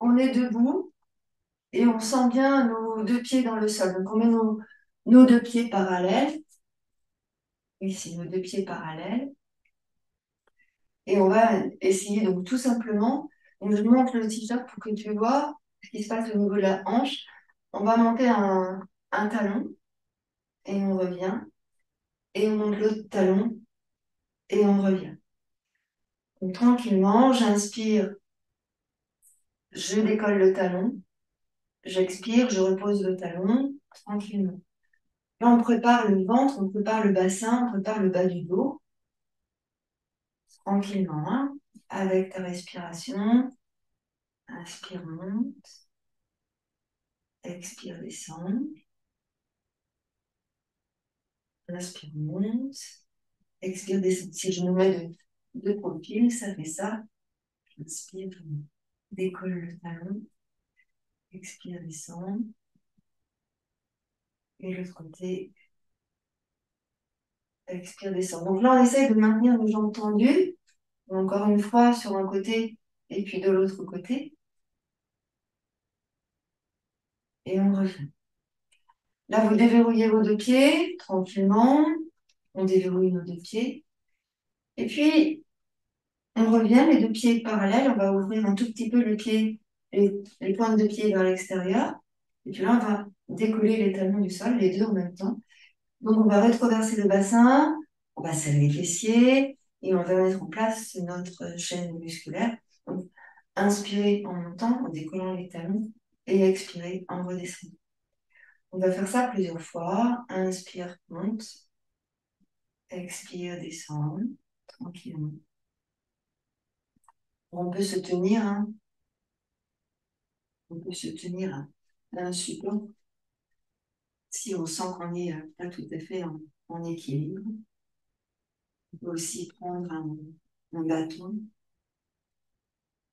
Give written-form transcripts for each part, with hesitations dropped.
on est debout et on sent bien nos deux pieds dans le sol. Donc, on met nos deux pieds parallèles. Ici, nos deux pieds parallèles. Et on va essayer, donc, tout simplement, donc, je monte le t-shirt pour que tu vois ce qui se passe au niveau de la hanche. On va monter un talon et on revient. Et on monte l'autre talon et on revient. Donc, tranquillement, j'inspire, je décolle le talon. J'expire, je repose le talon tranquillement. Là, on prépare le ventre, on prépare le bassin, on prépare le bas du dos, tranquillement, hein, avec ta respiration. Inspire, monte. Expire, descend. Inspire, monte. Expire, descend. Si je me mets de profil, ça fait ça. Inspire, décolle le talon. Expire, descend. Et l'autre côté, expire, descend. Donc là, on essaye de maintenir nos jambes tendues. Encore une fois, sur un côté et puis de l'autre côté. Et on revient. Là, vous déverrouillez vos deux pieds tranquillement. On déverrouille nos deux pieds. Et puis, on revient, les deux pieds parallèles. On va ouvrir un tout petit peu les pointes de pied vers l'extérieur. Et puis là, on va décoller les talons du sol, les deux en même temps. Donc, on va rétroverser le bassin. On va serrer les fessiers. Et on va mettre en place notre chaîne musculaire. Donc, inspirez en montant, en décollant les talons. Et expirez en redescendant. On va faire ça plusieurs fois. Inspire, monte. Expire, descend. Tranquillement. On peut se tenir, hein. On peut se tenir à un support si on sent qu'on n'est pas tout à fait en équilibre. On peut aussi prendre un bâton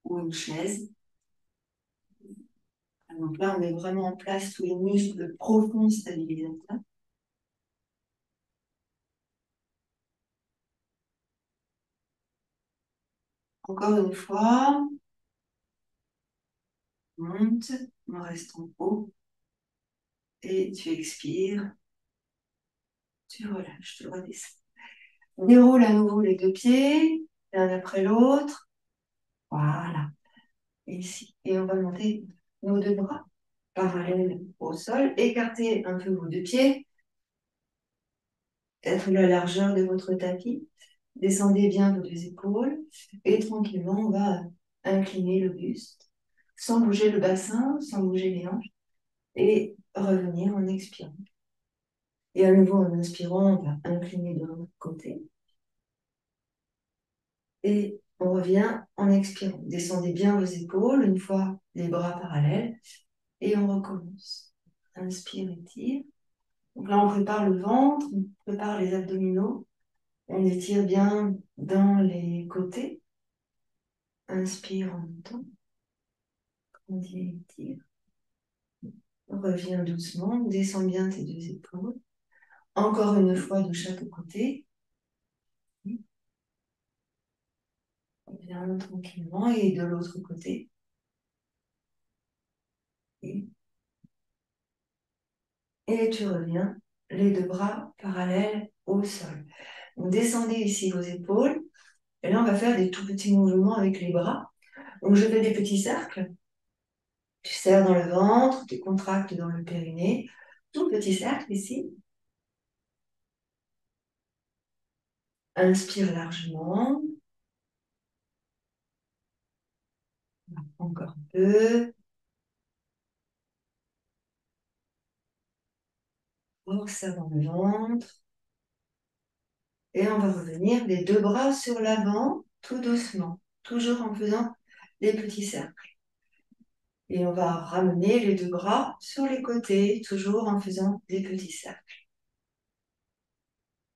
ou une chaise. Donc là, on met vraiment en place tous les muscles profonds stabilisateurs. Encore une fois, monte, on reste en haut et tu expires, tu relâches, tu redescends. On déroule à nouveau les deux pieds, l'un après l'autre. Voilà. Ici. Et on va monter nos deux bras parallèles au sol. Écartez un peu vos deux pieds. Être la largeur de votre tapis. Descendez bien vos deux épaules. Et tranquillement, on va incliner le buste. Sans bouger le bassin, sans bouger les hanches. Et revenir en expirant. Et à nouveau, en inspirant, on va incliner de l'autre côté. Et on revient en expirant. Descendez bien vos épaules, une fois les bras parallèles. Et on recommence. Inspire, étire. Donc là, on prépare le ventre, on prépare les abdominaux. On étire bien dans les côtés. Inspire en montant. Continue, étire. On revient doucement. Descends bien tes deux épaules. Encore une fois de chaque côté. Reviens tranquillement et de l'autre côté. Et tu reviens, les deux bras parallèles au sol. Donc, descendez ici vos épaules. Et là, on va faire des tout petits mouvements avec les bras. Donc, je fais des petits cercles. Tu serres dans le ventre, tu contractes dans le périnée. Tout petit cercle ici. Inspire largement. Encore un peu. Force ça dans le ventre. Et on va revenir les deux bras sur l'avant, tout doucement. Toujours en faisant des petits cercles. Et on va ramener les deux bras sur les côtés, toujours en faisant des petits cercles.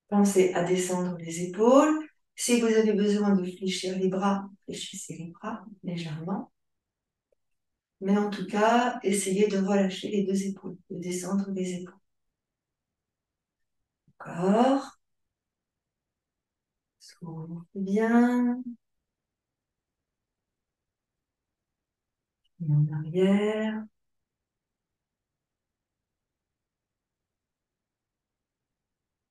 Pensez à descendre les épaules. Si vous avez besoin de fléchir les bras, fléchissez les bras légèrement. Mais en tout cas, essayez de relâcher les deux épaules, de descendre les épaules. Encore. Souffle bien. Et en arrière.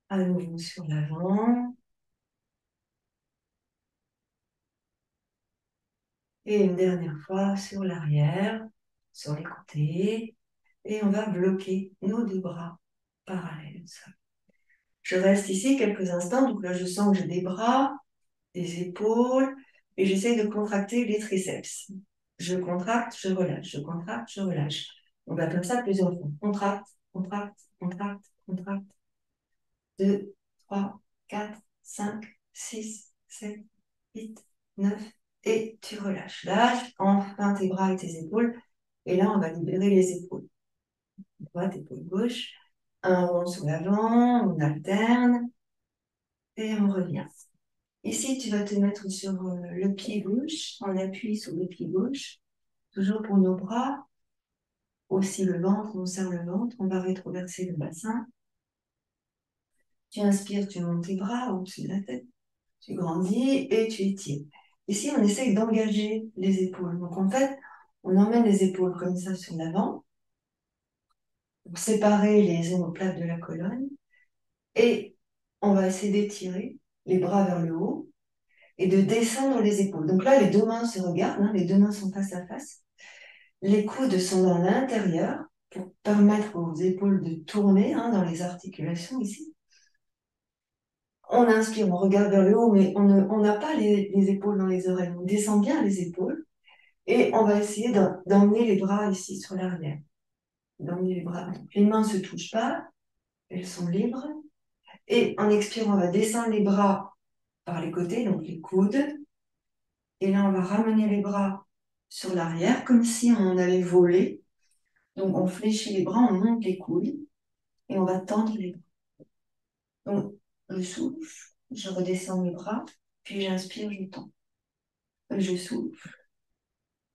À nouveau sur l'avant. Et une dernière fois sur l'arrière, sur les côtés. Et on va bloquer nos deux bras parallèles. Je reste ici quelques instants. Donc là, je sens que j'ai des bras, des épaules. Et j'essaie de contracter les triceps. Je contracte, je relâche. Je contracte, je relâche. On va comme ça plusieurs fois. Contracte, contracte, contracte, contracte. 2, 3, 4, 5, 6, 7, 8, 9. Et tu relâches. Lâche enfin tes bras et tes épaules. Et là, on va libérer les épaules. Droite, épaule gauche. Un rond sur l'avant, on alterne. Et on revient. Ici, tu vas te mettre sur le pied gauche. On appuie sur le pied gauche. Toujours pour nos bras. Aussi le ventre, on serre le ventre. On va rétroverser le bassin. Tu inspires, tu montes tes bras au-dessus de la tête. Tu grandis et tu étires. Ici, on essaye d'engager les épaules. Donc, en fait, on emmène les épaules comme ça sur l'avant pour séparer les omoplates de la colonne. Et on va essayer d'étirer les bras vers le haut et de descendre les épaules. Donc là, les deux mains se regardent, hein, les deux mains sont face à face. Les coudes sont dans l'intérieur pour permettre aux épaules de tourner hein, dans les articulations ici. On inspire, on regarde vers le haut, mais on n'a pas les épaules dans les oreilles. On descend bien les épaules et on va essayer d'emmener les bras ici sur l'arrière. D'emmener les bras. Les mains ne se touchent pas, elles sont libres. Et en expirant, on va descendre les bras par les côtés, donc les coudes. Et là, on va ramener les bras sur l'arrière, comme si on allait voler. Donc, on fléchit les bras, on monte les coudes et on va tendre les bras. Donc, je souffle, je redescends mes bras, puis j'inspire, je tends. Je souffle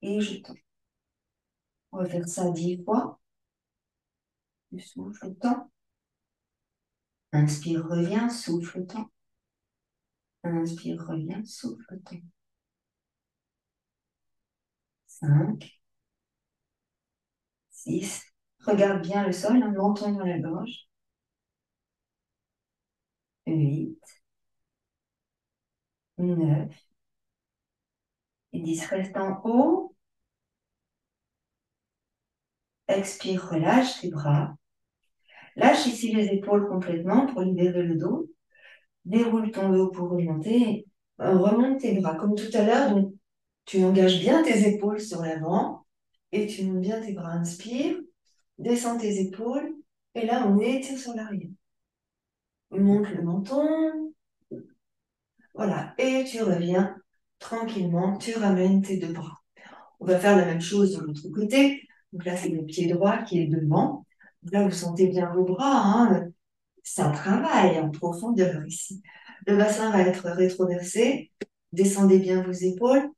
et je tends. On va faire ça 10 fois. Je souffle, je tends. Inspire, reviens, souffle, tends. Inspire, reviens, souffle, tends. 5, 6. Regarde bien le sol, un menton dans la gorge. 8, 9 et 10. Reste en haut. Expire, relâche tes bras. Lâche ici les épaules complètement pour libérer le dos. Déroule ton dos pour remonter. Remonte tes bras comme tout à l'heure. Donc, tu engages bien tes épaules sur l'avant et tu montes bien tes bras. Inspire, descends tes épaules et là, on étire sur l'arrière. Monte le menton. Voilà. Et tu reviens tranquillement. Tu ramènes tes deux bras. On va faire la même chose de l'autre côté. Donc là, c'est le pied droit qui est devant. Donc là, vous sentez bien vos bras. Hein. C'est un travail en profondeur ici. Le bassin va être rétroversé. Descendez bien vos épaules.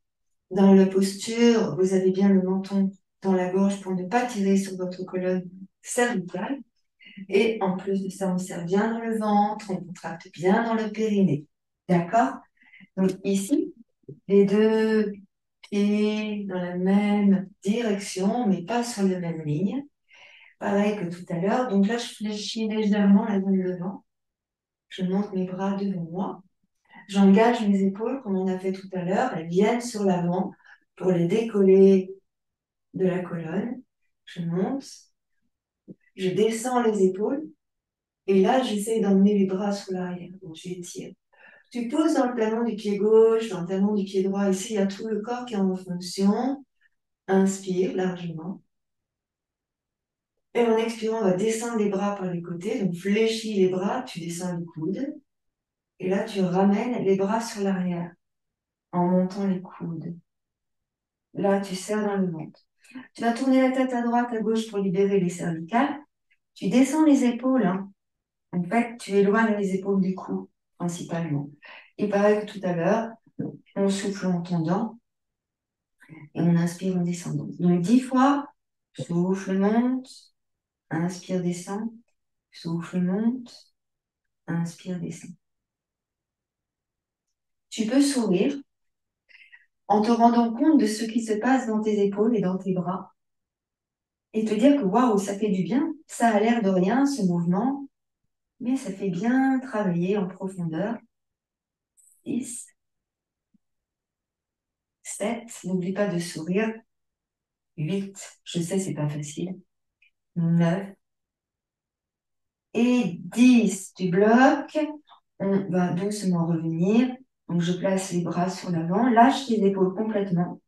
Dans la posture, vous avez bien le menton dans la gorge pour ne pas tirer sur votre colonne cervicale. Et en plus de ça, on serre bien dans le ventre, on contracte bien dans le périnée. D'accord? Donc ici, les deux pieds dans la même direction, mais pas sur la même ligne. Pareil que tout à l'heure. Donc là, je fléchis légèrement la main devant. Je monte mes bras devant moi. J'engage mes épaules comme on a fait tout à l'heure. Elles viennent sur l'avant pour les décoller de la colonne. Je monte. Je descends les épaules. Et là, j'essaie d'emmener les bras sur l'arrière. Donc, j'étire. Tu poses dans le talon du pied gauche, dans le talon du pied droit. Ici, il y a tout le corps qui est en fonction. Inspire largement. Et en expirant, on va descendre les bras par les côtés. Donc, fléchis les bras, tu descends les coudes. Et là, tu ramènes les bras sur l'arrière en montant les coudes. Là, tu serres dans le ventre. Tu vas tourner la tête à droite, à gauche pour libérer les cervicales. Tu descends les épaules. Hein. En fait, tu éloignes les épaules du cou, principalement. Et pareil que tout à l'heure, on souffle en tendant et on inspire en descendant. Donc, 10 fois, souffle, monte, inspire, descend, souffle, monte, inspire, descend. Tu peux sourire. en te rendant compte de ce qui se passe dans tes épaules et dans tes bras et te dire que waouh, ça fait du bien. Ça a l'air de rien, ce mouvement, mais ça fait bien travailler en profondeur. 6, 7, n'oublie pas de sourire. 8, je sais, c'est pas facile. 9 et 10. Tu bloques. On va doucement revenir. Donc, je place les bras sur l'avant. Lâche les épaules complètement.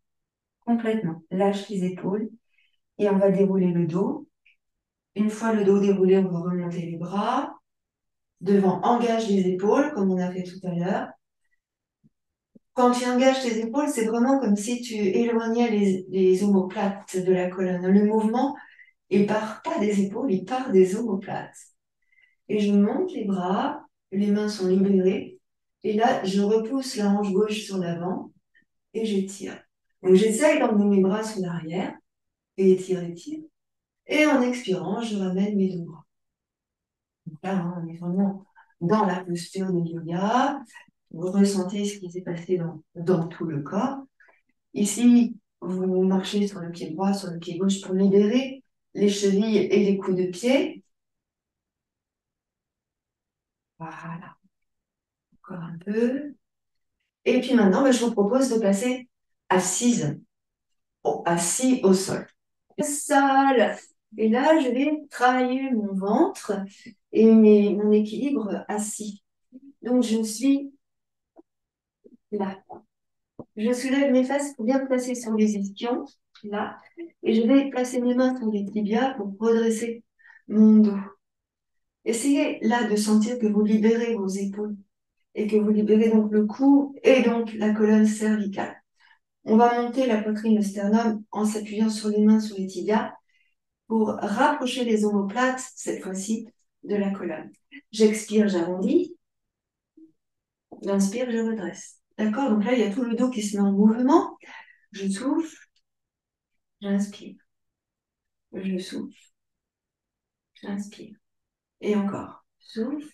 Complètement. Lâche les épaules. Et on va dérouler le dos. Une fois le dos déroulé, on va remonter les bras. Devant, engage les épaules, comme on a fait tout à l'heure. Quand tu engages tes épaules, c'est vraiment comme si tu éloignais les omoplates de la colonne. Le mouvement, il part pas des épaules, il part des omoplates. Et je monte les bras, les mains sont libérées. Et là, je repousse la hanche gauche sur l'avant et j'étire. Donc, j'essaye d'emmener mes bras sur l'arrière et étire, étire. Et en expirant, je ramène mes deux bras. Donc là, hein, on est vraiment dans la posture de yoga. Vous ressentez ce qui s'est passé dans tout le corps. Ici, vous marchez sur le pied droit, sur le pied gauche pour libérer les chevilles et les coups de pied. Voilà, encore un peu. Et puis maintenant, je vous propose de passer assise, assis au sol. Sol. Et là, je vais travailler mon ventre et mon équilibre assis. Donc, je suis là. Je soulève mes fesses pour bien placer sur les ischions, là. Et je vais placer mes mains sur les tibias pour redresser mon dos. Essayez là de sentir que vous libérez vos épaules et que vous libérez donc le cou et donc la colonne cervicale. On va monter la poitrine, le sternum en s'appuyant sur les mains sur les tibias pour rapprocher les omoplates, cette fois-ci, de la colonne. J'expire, j'arrondis. J'inspire, je redresse. D'accord? Donc là, il y a tout le dos qui se met en mouvement. Je souffle, j'inspire. Je souffle, j'inspire. Et encore. Souffle,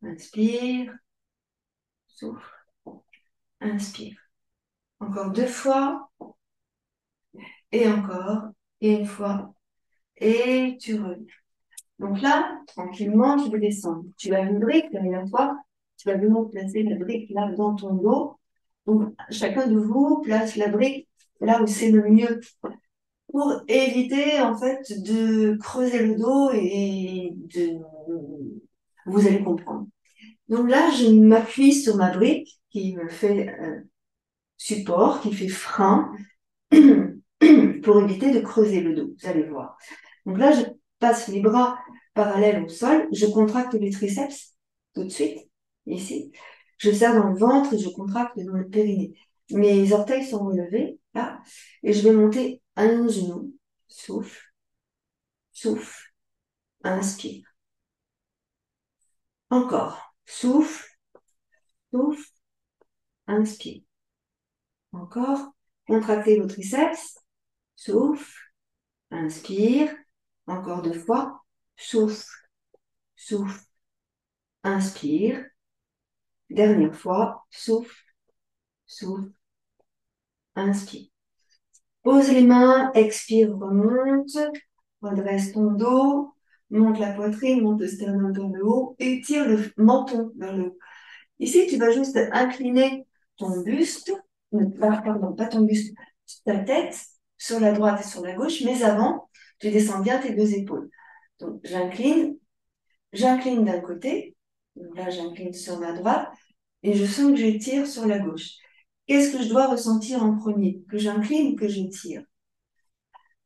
inspire, souffle, inspire. Encore 2 fois. Et encore. Et une fois. Et tu reviens. Donc là, tranquillement, je vais descendre. Tu as une brique derrière toi. Tu vas vraiment placer la brique là dans ton dos. Donc, chacun de vous place la brique là où c'est le mieux pour éviter, en fait, de creuser le dos et de... Vous allez comprendre. Donc là, je m'appuie sur ma brique qui me fait support, qui fait frein pour éviter de creuser le dos. Vous allez voir. Donc là, je passe les bras parallèles au sol, je contracte les triceps tout de suite, ici. Je serre dans le ventre et je contracte dans le périnée. Mes orteils sont relevés, là, et je vais monter un genou. Souffle, souffle, inspire. Encore. Souffle, souffle, inspire. Encore. Contractez vos triceps. Souffle, inspire. Encore 2 fois. Souffle, souffle, inspire. Dernière fois. Souffle, souffle, inspire. Pose les mains, expire, remonte. Redresse ton dos. Monte la poitrine, monte le sternum vers le haut. Et tire le menton vers le haut. Ici, tu vas juste incliner ton buste. Pardon, pas ton buste. Ta tête sur la droite et sur la gauche. Mais avant, tu descends bien tes 2 épaules. Donc, j'incline d'un côté. Donc là, j'incline sur ma droite. Et je sens que je tire sur la gauche. Qu'est-ce que je dois ressentir en premier? Que j'incline ou que je tire?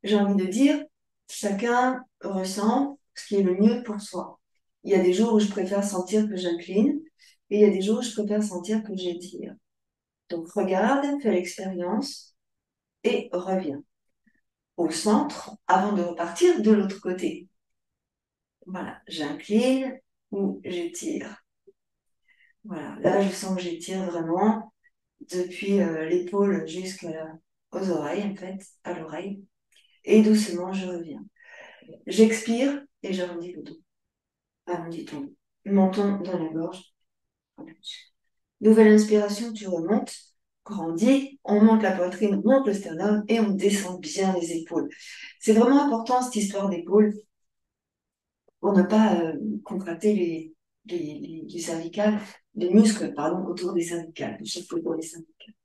J'ai envie de dire, chacun ressent ce qui est le mieux pour soi. Il y a des jours où je préfère sentir que j'incline et il y a des jours où je préfère sentir que j'étire. Donc regarde, fais l'expérience et reviens au centre avant de repartir de l'autre côté. Voilà, j'incline ou j'étire. Voilà, là je sens que j'étire vraiment depuis l'épaule jusqu'aux oreilles, en fait, à l'oreille. Et doucement, je reviens. J'expire et j'arrondis le dos. Arrondis ton dos. Menton dans la gorge. Nouvelle inspiration, tu remontes. grandit, on monte la poitrine, on monte le sternum et on descend bien les épaules. C'est vraiment important cette histoire d'épaules pour ne pas contracter les cervicales, les muscles, pardon, autour des cervicales, de chaque côté des cervicales.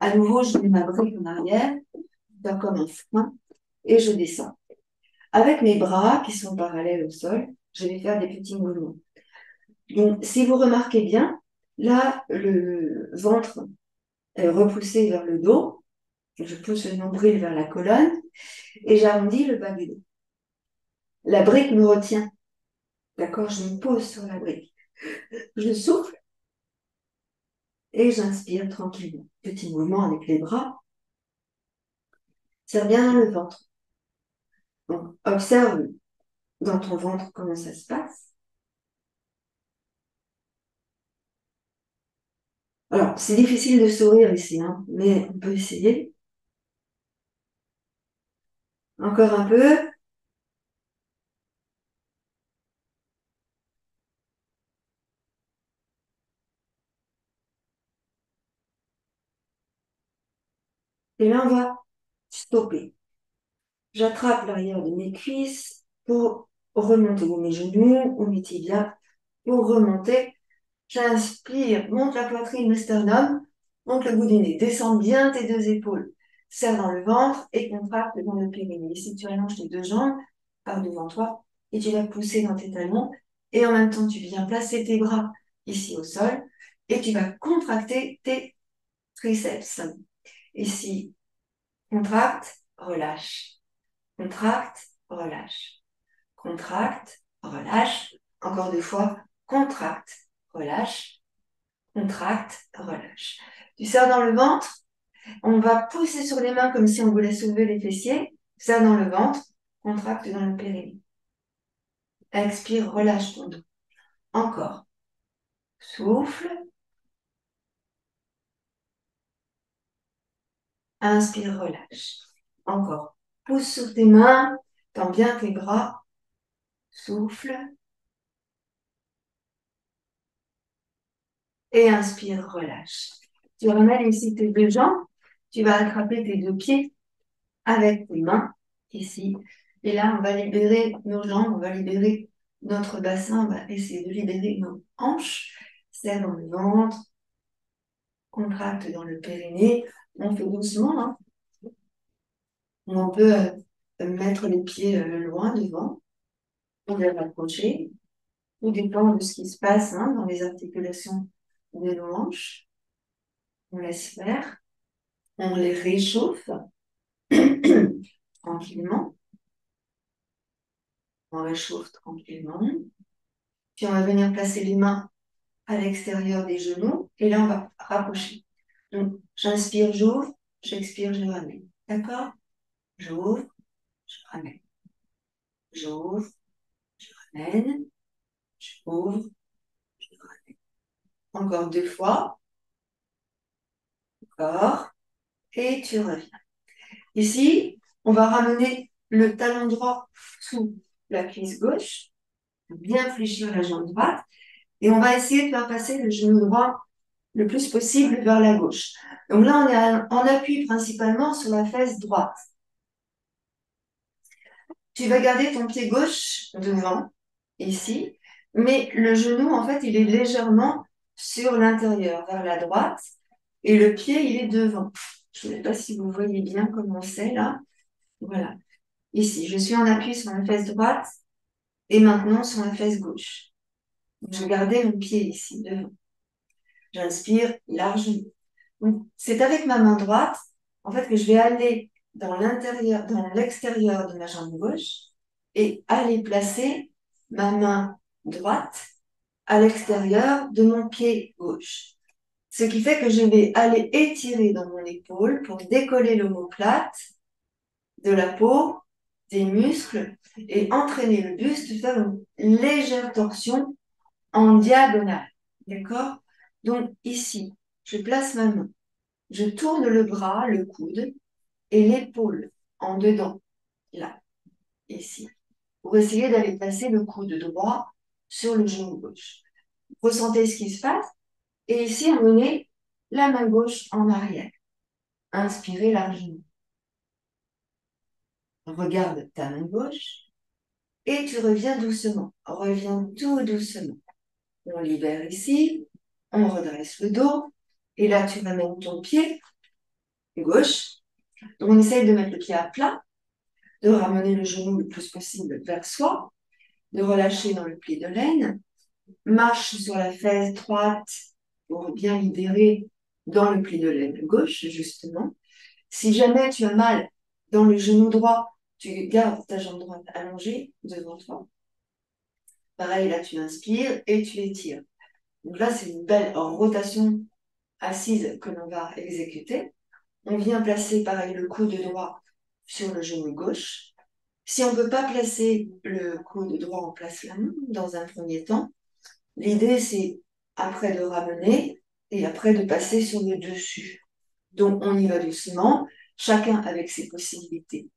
À nouveau, je mets ma brique en arrière, je fais comme un frein et je descends. Avec mes bras qui sont parallèles au sol, je vais faire des petits mouvements. Donc, si vous remarquez bien, là, le ventre est repoussé vers le dos. Je pousse le nombril vers la colonne et j'arrondis le bas du dos. La brique me retient. D'accord? Je me pose sur la brique. Je souffle et j'inspire tranquillement. Petit mouvement avec les bras. Serre bien le ventre. Donc, observe dans ton ventre comment ça se passe. Alors, c'est difficile de sourire ici, hein, mais on peut essayer. Encore un peu. Et là, on va stopper. J'attrape l'arrière de mes cuisses pour remonter ou mes genoux ou mes tibias pour remonter. J'inspire, monte la poitrine, le sternum, monte le bout du nez, descends bien tes deux épaules, serre dans le ventre et contracte dans le périnée. Ici, tu allonges tes deux jambes par devant toi et tu vas pousser dans tes talons et en même temps, tu viens placer tes bras ici au sol et tu vas contracter tes triceps. Ici, contracte, relâche. Contracte, relâche. Contracte, relâche. Encore deux fois, contracte, relâche. Contracte, relâche. Tu serres dans le ventre. On va pousser sur les mains comme si on voulait soulever les fessiers. Serre dans le ventre. Contracte dans le périnée. Expire, relâche ton dos. Encore. Souffle. Inspire, relâche. Encore. Pousse sur tes mains. Tends bien tes bras. Souffle. Et inspire, relâche. Tu ramènes ici tes deux jambes. Tu vas attraper tes deux pieds avec tes mains, ici. Et là, on va libérer nos jambes, on va libérer notre bassin, on va essayer de libérer nos hanches. Serre dans le ventre, contracte dans le périnée. On fait doucement, hein. On peut mettre les pieds loin devant, on les rapprocher. Tout dépend de ce qui se passe hein, dans les articulations de nos hanches. On laisse faire, on les réchauffe tranquillement. On réchauffe tranquillement. Puis on va venir placer les mains à l'extérieur des genoux et là on va rapprocher. Donc j'inspire, j'ouvre, j'expire, je ramène. D'accord? J'ouvre, je ramène. J'ouvre, je ramène. J'ouvre, je ramène. Encore deux fois. Encore. Et tu reviens. Ici, on va ramener le talon droit sous la cuisse gauche, bien fléchir la jambe droite et on va essayer de faire passer le genou droit le plus possible vers la gauche. Donc là, on est en appui principalement sur la fesse droite. Tu vas garder ton pied gauche devant, ici, mais le genou, en fait, il est légèrement sur l'intérieur, vers la droite, et le pied, il est devant. Je ne sais pas si vous voyez bien comment c'est là. Voilà. Ici, je suis en appui sur la fesse droite et maintenant sur la fesse gauche. Je vais garder mon pied ici, devant. J'inspire largement. Donc, c'est avec ma main droite, en fait, que je vais aller dans l'intérieur, dans l'extérieur de ma jambe gauche et aller placer ma main droite à l'extérieur de mon pied gauche. Ce qui fait que je vais aller étirer dans mon épaule pour décoller l'omoplate de la peau, des muscles et entraîner le buste, faire une légère torsion en diagonale. D'accord? Donc ici, je place ma main, je tourne le bras, le coude et l'épaule en dedans, là, ici, pour essayer d'aller placer le coude droit sur le genou gauche. Ressentez ce qui se passe et ici, on est la main gauche en arrière. Inspirez largement. Regarde ta main gauche et tu reviens doucement. Reviens tout doucement. On libère ici, on redresse le dos et là tu ramènes ton pied gauche. Donc on essaye de mettre le pied à plat, de ramener le genou le plus possible vers soi, de relâcher dans le pli de laine. Marche sur la fesse droite pour bien libérer dans le pli de laine gauche, justement. Si jamais tu as mal dans le genou droit, tu gardes ta jambe droite allongée devant toi. Pareil, là, tu inspires et tu étires. Donc là, c'est une belle rotation assise que l'on va exécuter. On vient placer, pareil, le coude droit sur le genou gauche. Si on ne peut pas placer le coude droit, on place la main dans un premier temps. L'idée, c'est après de ramener et après de passer sur le dessus. Donc, on y va doucement, chacun avec ses possibilités.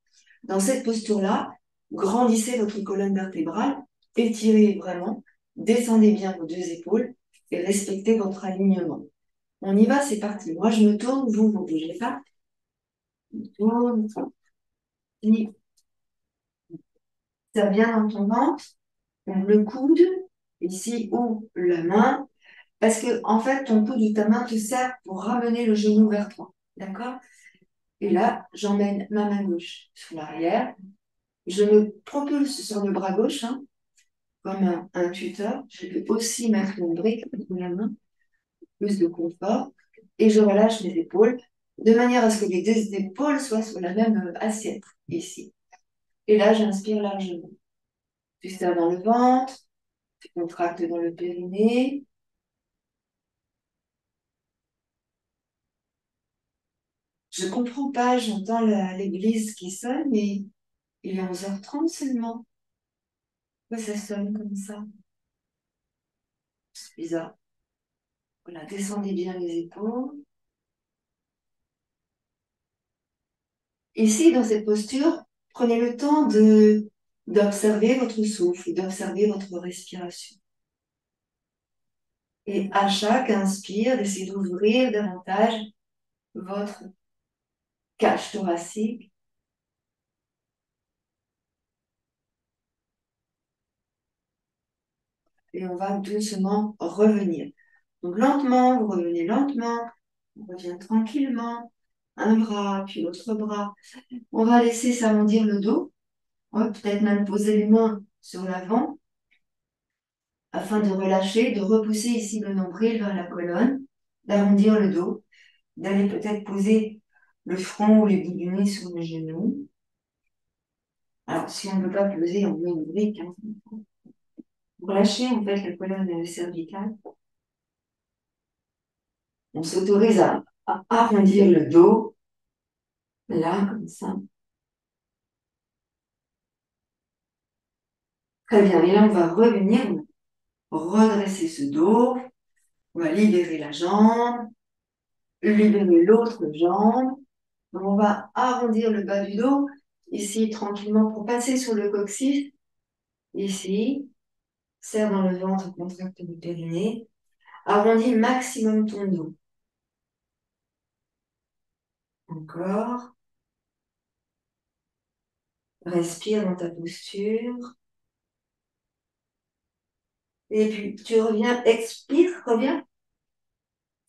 Dans cette posture-là, grandissez votre colonne vertébrale, étirez vraiment, descendez bien vos deux épaules et respectez votre alignement. On y va, c'est parti. Moi, je me tourne, vous ne bougez pas. Tourne, serre bien dans ton ventre, le coude, ici, ou la main, parce que, en fait, ton coude ou ta main te sert pour ramener le genou vers toi. D'accord? Et là, j'emmène ma main gauche sur l'arrière. Je me propulse sur le bras gauche, hein, comme un tuteur. Je peux aussi mettre une brique sous la main, plus de confort. Et je relâche les épaules, de manière à ce que les deux épaules soient sur la même assiette, ici. Et là, j'inspire largement. Tu serres dans le ventre, tu contractes dans le périnée. Je comprends pas, j'entends l'église qui sonne, mais il est 11h30 seulement. Pourquoi ça sonne comme ça? C'est bizarre. Voilà, descendez bien les épaules. Ici, dans cette posture, prenez le temps d'observer votre souffle, d'observer votre respiration. Et à chaque inspire, d'essayer d'ouvrir davantage votre cage thoracique. Et on va doucement revenir. Donc lentement, vous revenez lentement, on revient tranquillement, un bras, puis l'autre bras. On va laisser s'arrondir le dos. On va peut-être même poser les mains sur l'avant afin de relâcher, de repousser ici le nombril vers la colonne, d'arrondir le dos, d'aller peut-être poser le front ou les bouts du nez sur le genou. Alors, si on ne peut pas poser, on met une brique. Hein. Pour lâcher, en fait, la colonne cervicale, on s'autorise à arrondir le dos, là, comme ça. Très bien. Et là, on va revenir, redresser ce dos. On va libérer la jambe, libérer l'autre jambe. Donc, on va arrondir le bas du dos, ici, tranquillement, pour passer sur le coccyx. Ici, serre dans le ventre, contracte le périnée. Arrondis maximum ton dos. Encore. Respire dans ta posture. Et puis, tu reviens, expire, reviens,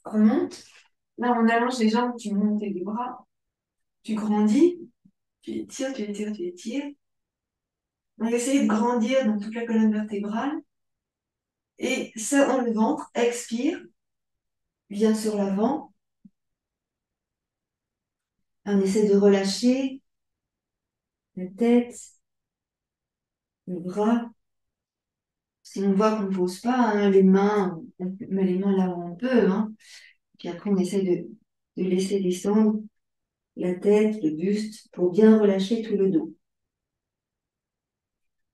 remonte. Là, on allonge les jambes, tu montes les bras. Tu grandis, tu étires, tu étires, tu étires. On va essayer de grandir dans toute la colonne vertébrale. Et serre dans le ventre, expire, viens sur l'avant. On essaie de relâcher la tête, le bras. Si on voit qu'on ne pose pas hein, les mains, on met les mains là où on peut. Hein. Puis après, on essaie de laisser descendre la tête, le buste, pour bien relâcher tout le dos.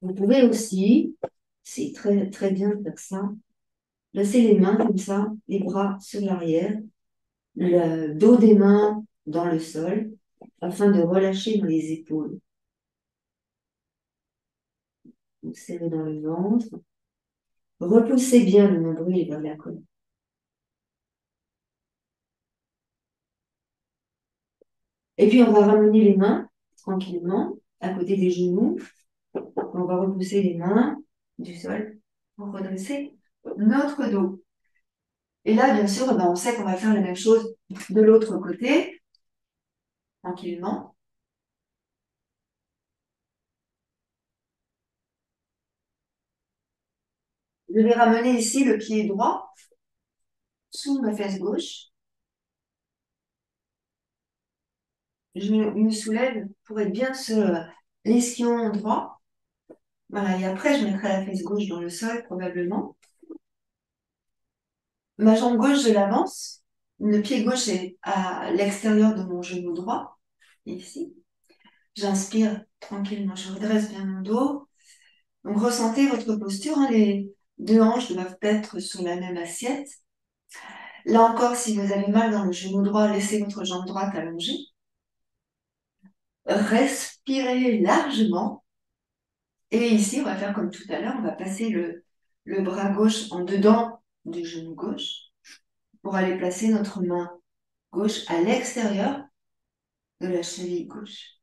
Vous pouvez aussi, c'est très, très bien de faire ça, placer les mains comme ça, les bras sur l'arrière, le dos des mains dans le sol, afin de relâcher dans les épaules. Donc, serrez dans le ventre. Repoussez bien le nombril vers la colonne. Et puis, on va ramener les mains tranquillement à côté des genoux. On va repousser les mains du sol pour redresser notre dos. Et là, bien sûr, on sait qu'on va faire la même chose de l'autre côté, tranquillement. Je vais ramener ici le pied droit sous ma fesse gauche. Je me soulève pour être bien sur l'esquion droit. Voilà, et après, je mettrai la fesse gauche dans le sol, probablement. Ma jambe gauche, je l'avance. Le pied gauche est à l'extérieur de mon genou droit, ici. J'inspire tranquillement, je redresse bien mon dos. Donc, ressentez votre posture, hein. Les deux hanches doivent être sur la même assiette. Là encore, si vous avez mal dans le genou droit, laissez votre jambe droite allongée. Respirez largement. Et ici, on va faire comme tout à l'heure, on va passer le bras gauche en dedans du genou gauche pour aller placer notre main gauche à l'extérieur de la cheville gauche.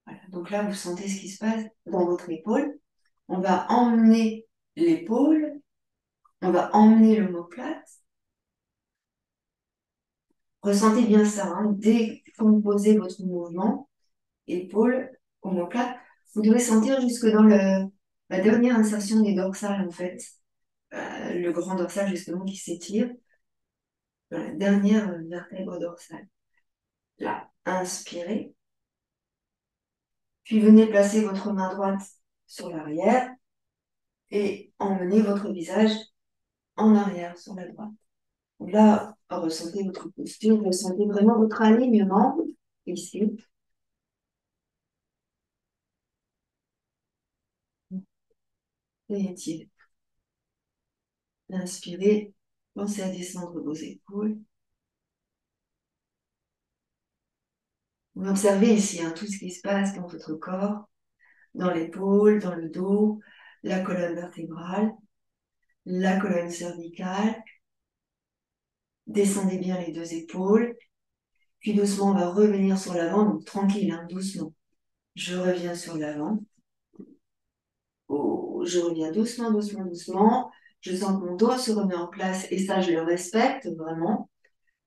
Voilà. Donc là, vous sentez ce qui se passe dans votre épaule. On va emmener l'épaule, on va emmener l'omoplate. Ressentez bien ça, hein. Décomposez votre mouvement, épaule, omoplate. Vous devez sentir jusque dans la dernière insertion des dorsales, en fait. Le grand dorsal, justement, qui s'étire dans la dernière vertèbre dorsale. Là, inspirez. Puis venez placer votre main droite sur l'arrière et emmenez votre visage en arrière sur la droite. Donc là, ressentez votre posture, ressentez vraiment votre alignement ici. Et étirez. Inspirez, pensez à descendre vos épaules. Vous observez ici hein, tout ce qui se passe dans votre corps, dans l'épaule, dans le dos, la colonne vertébrale, la colonne cervicale. Descendez bien les deux épaules. Puis doucement, on va revenir sur l'avant. Donc tranquille, hein, doucement. Je reviens sur l'avant. Oh, je reviens doucement, doucement, doucement. Je sens que mon dos se remet en place et ça, je le respecte vraiment.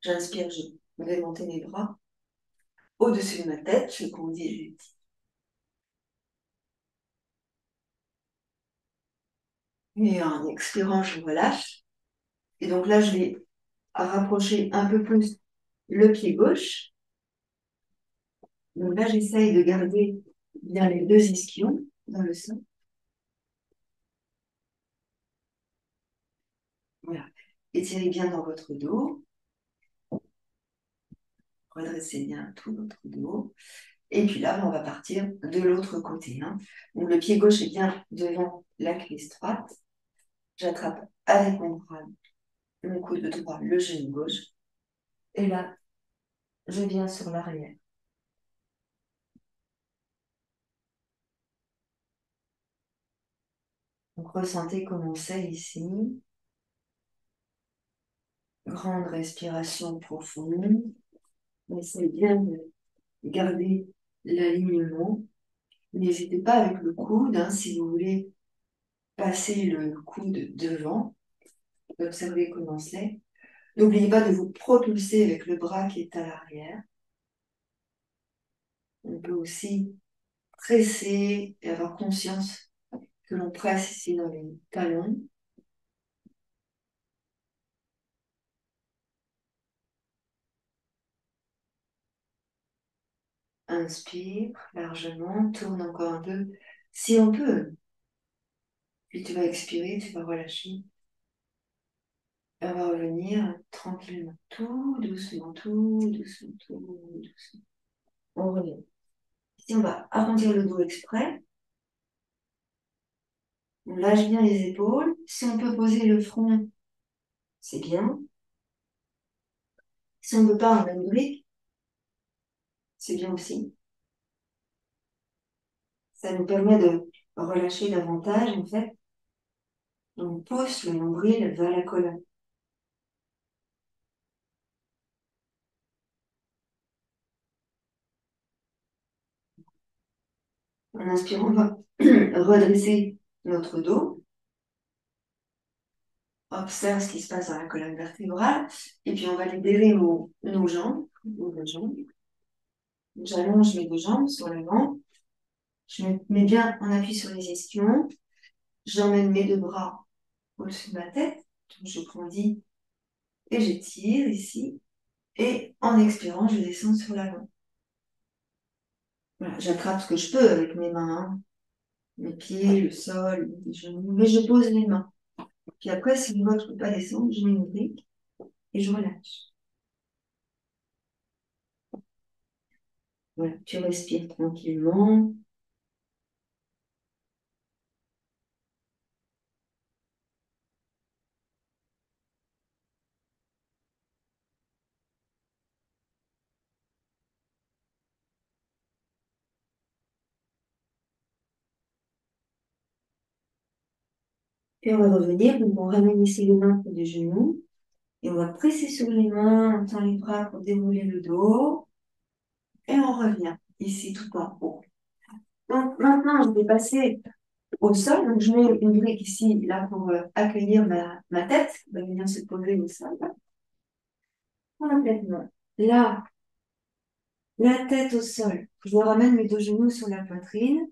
J'inspire, je vais monter mes bras au-dessus de ma tête. Je conduis. Et en expirant, je relâche. Et donc là, je vais rapprocher un peu plus le pied gauche. Donc là, j'essaye de garder bien les deux ischions dans le sol. Voilà. Étirez bien dans votre dos. Redressez bien tout votre dos. Et puis là, on va partir de l'autre côté. Hein. Donc le pied gauche est bien devant la cuisse droite. J'attrape avec mon bras, mon coude droit, le genou gauche. Et là, je viens sur l'arrière. Donc ressentez comment c'est ici. Grande respiration profonde. Essayez bien de garder l'alignement. N'hésitez pas avec le coude, hein, si vous voulez passer le coude devant. Observez comment c'est. N'oubliez pas de vous propulser avec le bras qui est à l'arrière. On peut aussi presser et avoir conscience que l'on presse ici dans les talons. Inspire largement, tourne encore un peu, si on peut. Puis tu vas expirer, tu vas relâcher. Et on va revenir tranquillement, tout doucement, tout doucement, tout doucement. On revient. Ici, on va arrondir le dos exprès. On lâche bien les épaules. Si on peut poser le front, c'est bien. Si on ne peut pas, on a une brique. C'est bien aussi. Ça nous permet de relâcher davantage, en fait. On pousse le nombril vers la colonne. En inspirant, on va redresser notre dos. Observe ce qui se passe dans la colonne vertébrale. Et puis, on va libérer nos jambes, nos deux jambes. J'allonge mes deux jambes sur le ventre. Je me mets bien en appui sur les ischions. J'emmène mes deux bras au-dessus de ma tête. Donc, je grandis et j'étire ici. Et en expirant, je descends sur l'avant. Voilà, j'attrape ce que je peux avec mes mains, hein. Mes pieds, le sol, les genoux, mais je pose les mains. Puis après, si je vois que je ne peux pas descendre, je mets une brique et je relâche. Voilà, tu respires tranquillement. Et on va revenir, donc on ramène ici les mains près des genoux. Et on va presser sur les mains, on tend les bras pour dérouler le dos. Et on revient ici tout en haut. Donc maintenant, je vais passer au sol. Donc je mets une brique ici, là, pour accueillir ma tête, qui va venir se poser au sol. Complètement. Là, la tête au sol. Je ramène mes deux genoux sur la poitrine.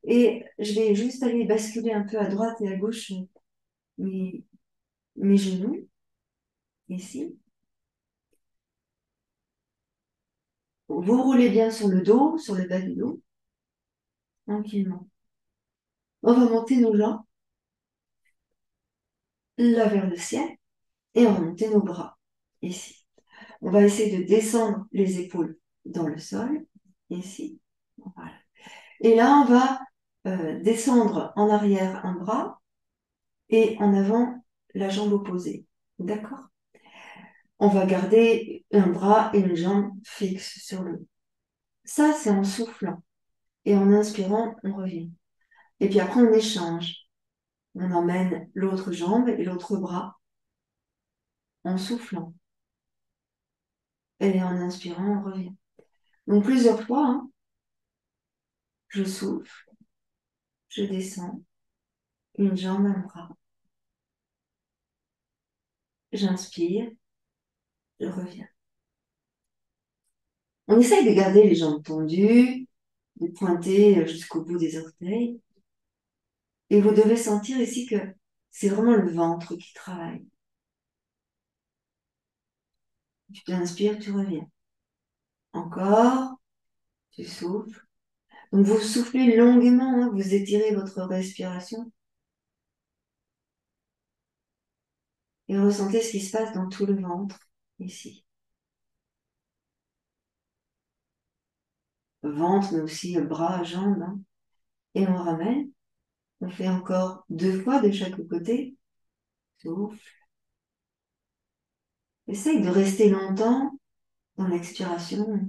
Et je vais juste aller basculer un peu à droite et à gauche mes, mes genoux, ici. Vous roulez bien sur le dos, sur le bas du dos, tranquillement. On va monter nos jambes, là vers le ciel, et on va monter nos bras, ici. On va essayer de descendre les épaules dans le sol, ici. Voilà. Et là, on va descendre en arrière un bras et en avant la jambe opposée. D'accord? On va garder un bras et une jambe fixes sur le dos. Ça, c'est en soufflant. Et en inspirant, on revient. Et puis après, on échange. On emmène l'autre jambe et l'autre bras en soufflant. Et en inspirant, on revient. Donc plusieurs fois, hein, je souffle, je descends, une jambe, un bras. J'inspire, je reviens. On essaye de garder les jambes tendues, de pointer jusqu'au bout des orteils. Et vous devez sentir ici que c'est vraiment le ventre qui travaille. Tu inspires, tu reviens. Encore, tu souffles. Donc vous soufflez longuement, hein, vous étirez votre respiration et ressentez ce qui se passe dans tout le ventre, ici. Le ventre, mais aussi le bras, jambes, hein. Et on ramène. On fait encore 2 fois de chaque côté. Souffle. Essaye de rester longtemps dans l'expiration.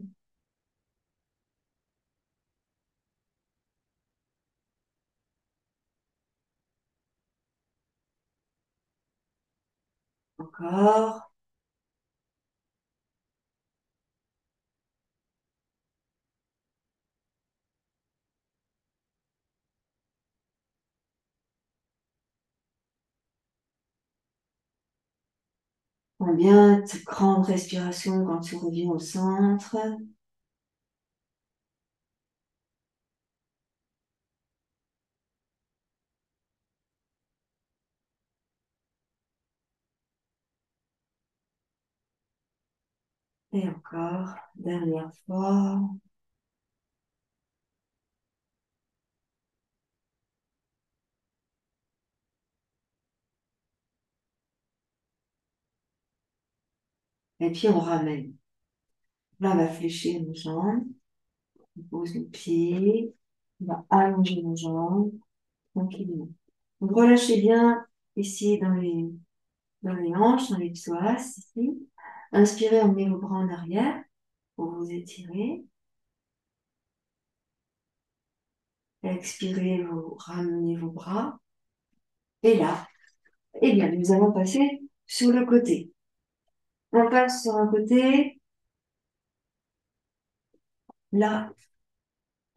Encore. Prends bien cette grande respiration quand tu reviens au centre. Et encore, dernière fois. Et puis on ramène. Là, on va fléchir nos jambes. On pose nos pieds. On va allonger nos jambes tranquillement. Donc relâchez bien ici dans les hanches, dans les psoas, ici. Inspirez, emmenez vos bras en arrière pour vous étirer. Expirez, vous ramenez vos bras. Et là, eh bien, nous allons passer sur le côté. On passe sur un côté. Là,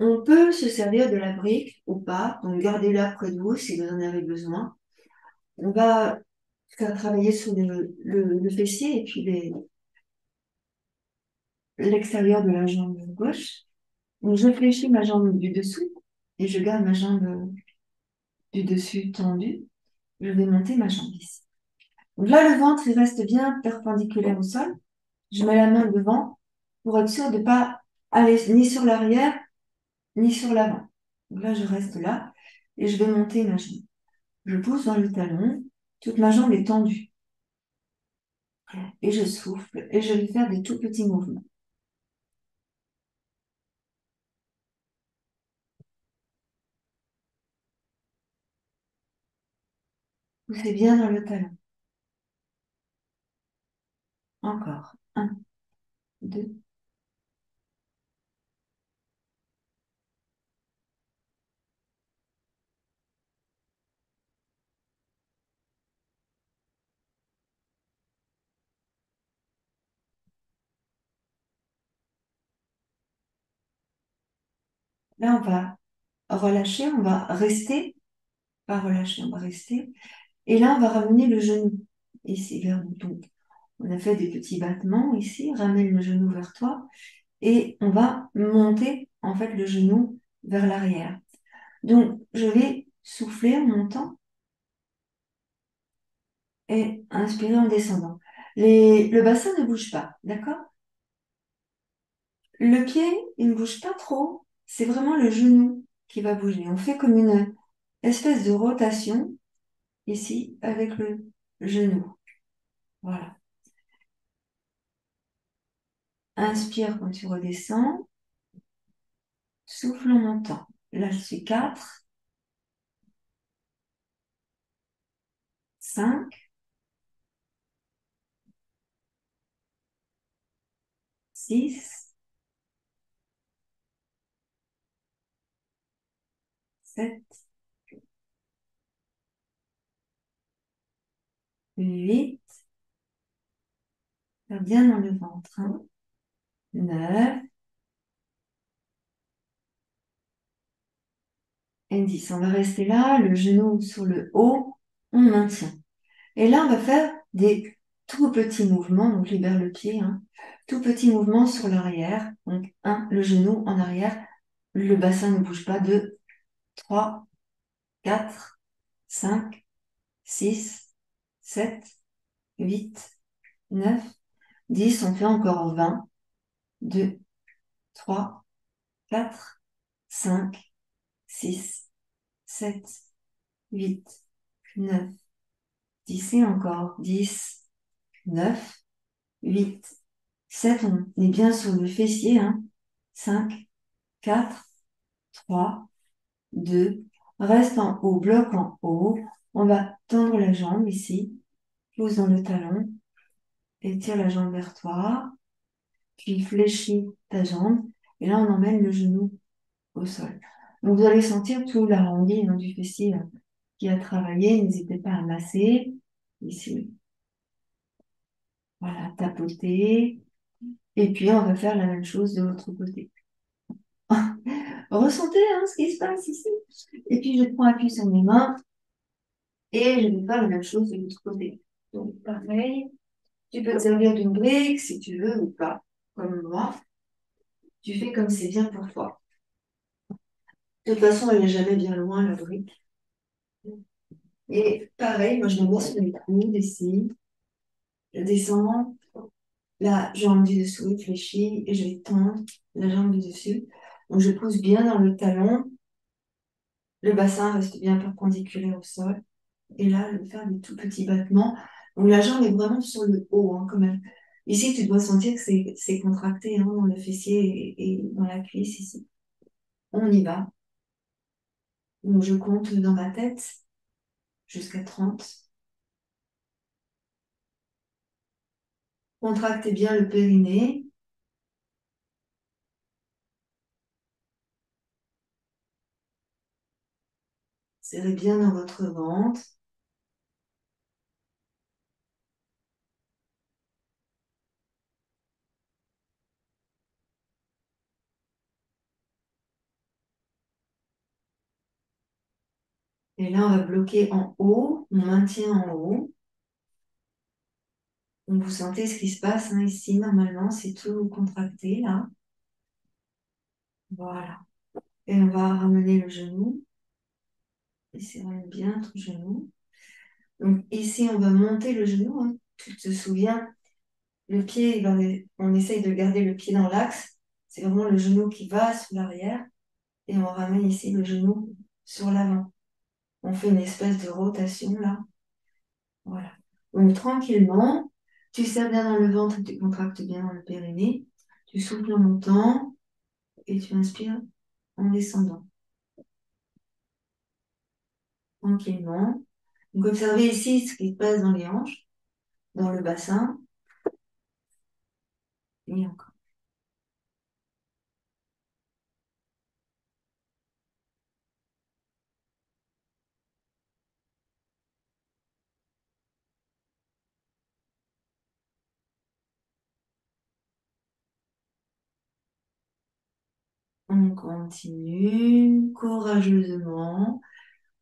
On peut se servir de la brique ou pas, donc gardez-la près de vous si vous en avez besoin. On va faire travailler sur le fessier et puis l'extérieur de la jambe gauche. Donc, je fléchis ma jambe du dessous et je garde ma jambe du dessus tendue. Je vais monter ma jambe ici. Donc là, le ventre, il reste bien perpendiculaire au sol. Je mets la main devant pour être sûre de ne pas aller ni sur l'arrière, ni sur l'avant. Donc là, je reste là et je vais monter ma jambe. Je pousse dans le talon, toute ma jambe est tendue. Et je souffle et je vais faire des tout petits mouvements. Poussez bien dans le talon. Encore. Un, deux. Là, on va relâcher, on va rester, pas relâcher, on va rester. Et là, on va ramener le genou ici vers nous. Donc, on a fait des petits battements ici, ramène le genou vers toi et on va monter en fait le genou vers l'arrière. Donc, je vais souffler en montant et inspirer en descendant. Le bassin ne bouge pas, d'accord? Le pied, il ne bouge pas trop. C'est vraiment le genou qui va bouger. On fait comme une espèce de rotation ici avec le genou. Voilà. Inspire quand tu redescends. Souffle en montant. Là, je suis 4, 5, 6, 7, 8. Faire bien dans le ventre. 9 et 10. On va rester là, le genou sur le haut. On maintient. Et là, on va faire des tout petits mouvements. Donc, libère le pied. Hein. Tout petit mouvement sur l'arrière. Donc, 1, le genou en arrière. Le bassin ne bouge pas. 2, 3, 4, 5, 6, 7, 8, 9, 10. On fait encore 20. 2, 3, 4, 5, 6, 7, 8, 9, 10 et encore 10, 9, 8, 7, on est bien sur le fessier, hein. 5, 4, 3, 2, reste en haut, bloc en haut. On va tendre la jambe ici, pose dans le talon, étire la jambe vers toi, puis fléchis ta jambe, et là on emmène le genou au sol. Donc vous allez sentir tout l'arrondi hein, du fessier là, qui a travaillé. N'hésitez pas à masser ici, voilà, tapoter, et puis on va faire la même chose de l'autre côté. Ressentez hein, ce qui se passe ici. Et puis, je prends appui sur mes mains et je vais faire la même chose de l'autre côté. Donc, pareil, tu peux te servir d'une brique si tu veux ou pas, comme moi. Tu fais comme c'est bien pour toi. De toute façon, elle n'est jamais bien loin, la brique. Et pareil, moi, je me mets sur les coudes ici. Je descends la jambe du dessous, fléchie, et je vais tendre la jambe du dessus. Donc, je pousse bien dans le talon. Le bassin reste bien perpendiculaire au sol. Et là, je vais faire des tout petits battements. Donc la jambe est vraiment sur le haut, hein, quand même. Ici, tu dois sentir que c'est contracté hein, dans le fessier et dans la cuisse ici. On y va. Donc je compte dans ma tête jusqu'à 30. Contractez bien le périnée. Serrez bien dans votre ventre. Et là, on va bloquer en haut, on maintient en haut. Donc, vous sentez ce qui se passe hein, ici, normalement, c'est tout contracté là. Voilà. Et on va ramener le genou. Et serrer bien ton genou. Donc ici, on va monter le genou, hein. Tu te souviens, le pied, on essaye de garder le pied dans l'axe. C'est vraiment le genou qui va sur l'arrière. Et on ramène ici le genou sur l'avant. On fait une espèce de rotation là. Voilà. Donc tranquillement, tu serres bien dans le ventre, tu contractes bien dans le périnée. Tu souffles en montant et tu inspires en descendant. Tranquillement. Donc observez ici ce qui se passe dans les hanches, dans le bassin. Et encore. On continue courageusement.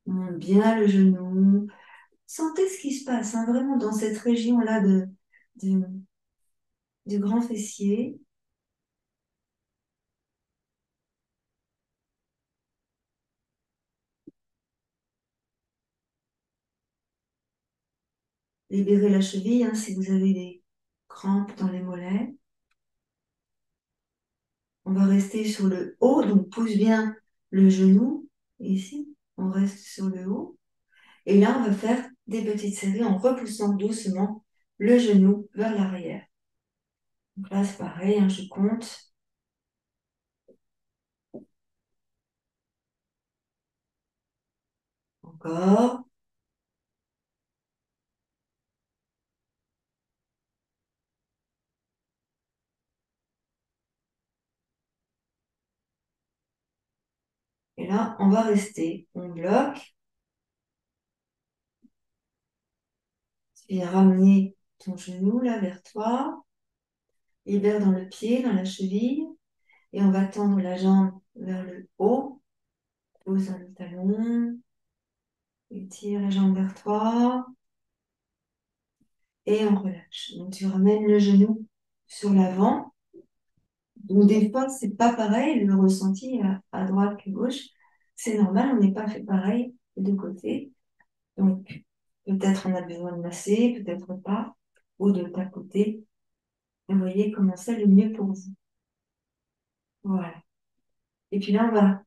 On monte bien le genou. Sentez ce qui se passe, hein, vraiment dans cette région-là du, du grand fessier. Libérez la cheville hein, si vous avez des crampes dans les mollets. On va rester sur le haut, donc pousse bien le genou. Ici, on reste sur le haut. Et là, on va faire des petites séries en repoussant doucement le genou vers l'arrière. Donc là, c'est pareil, hein, je compte. Encore. Et là, on va rester. On bloque. Tu viens ramener ton genou là vers toi. Libère dans le pied, dans la cheville. Et on va tendre la jambe vers le haut. Pose dans le talon. Étire la jambe vers toi. Et on relâche. Donc, tu ramènes le genou sur l'avant. Donc, des fois, c'est pas pareil, le ressenti à droite que gauche. C'est normal, on n'est pas fait pareil des deux côtés. Donc, peut-être on a besoin de masser, peut-être pas, ou de tapoter. Vous voyez comment c'est le mieux pour vous. Voilà. Et puis là, on va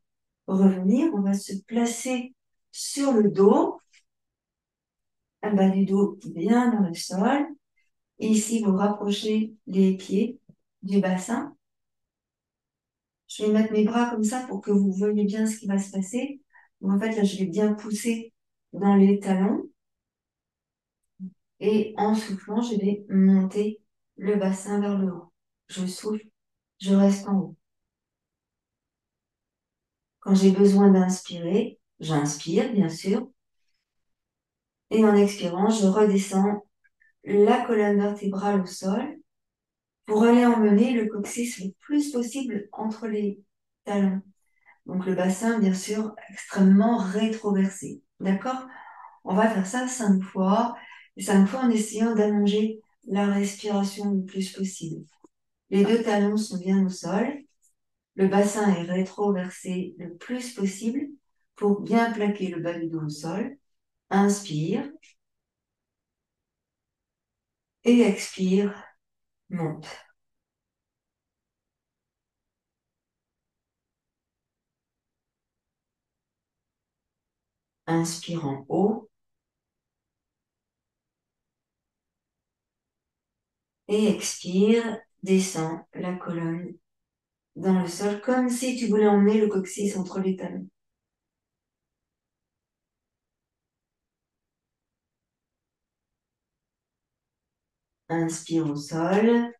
revenir, on va se placer sur le dos, un bas du dos bien dans le sol. Et ici, vous rapprochez les pieds du bassin. Je vais mettre mes bras comme ça pour que vous voyez bien ce qui va se passer. Donc, en fait, là, je vais bien pousser dans les talons. Et en soufflant, je vais monter le bassin vers le haut. Je souffle, je reste en haut. Quand j'ai besoin d'inspirer, j'inspire, bien sûr. Et en expirant, je redescends la colonne vertébrale au sol pour aller emmener le coccyx le plus possible entre les talons. Donc le bassin, bien sûr, extrêmement rétroversé. D'accord? On va faire ça 5 fois. Et 5 fois en essayant d'allonger la respiration le plus possible. Les deux talons sont bien au sol. Le bassin est rétroversé le plus possible pour bien plaquer le bas du dos au sol. Inspire et expire, monte. Inspire en haut et expire, descends la colonne dans le sol comme si tu voulais emmener le coccyx entre les talons. Inspire au sol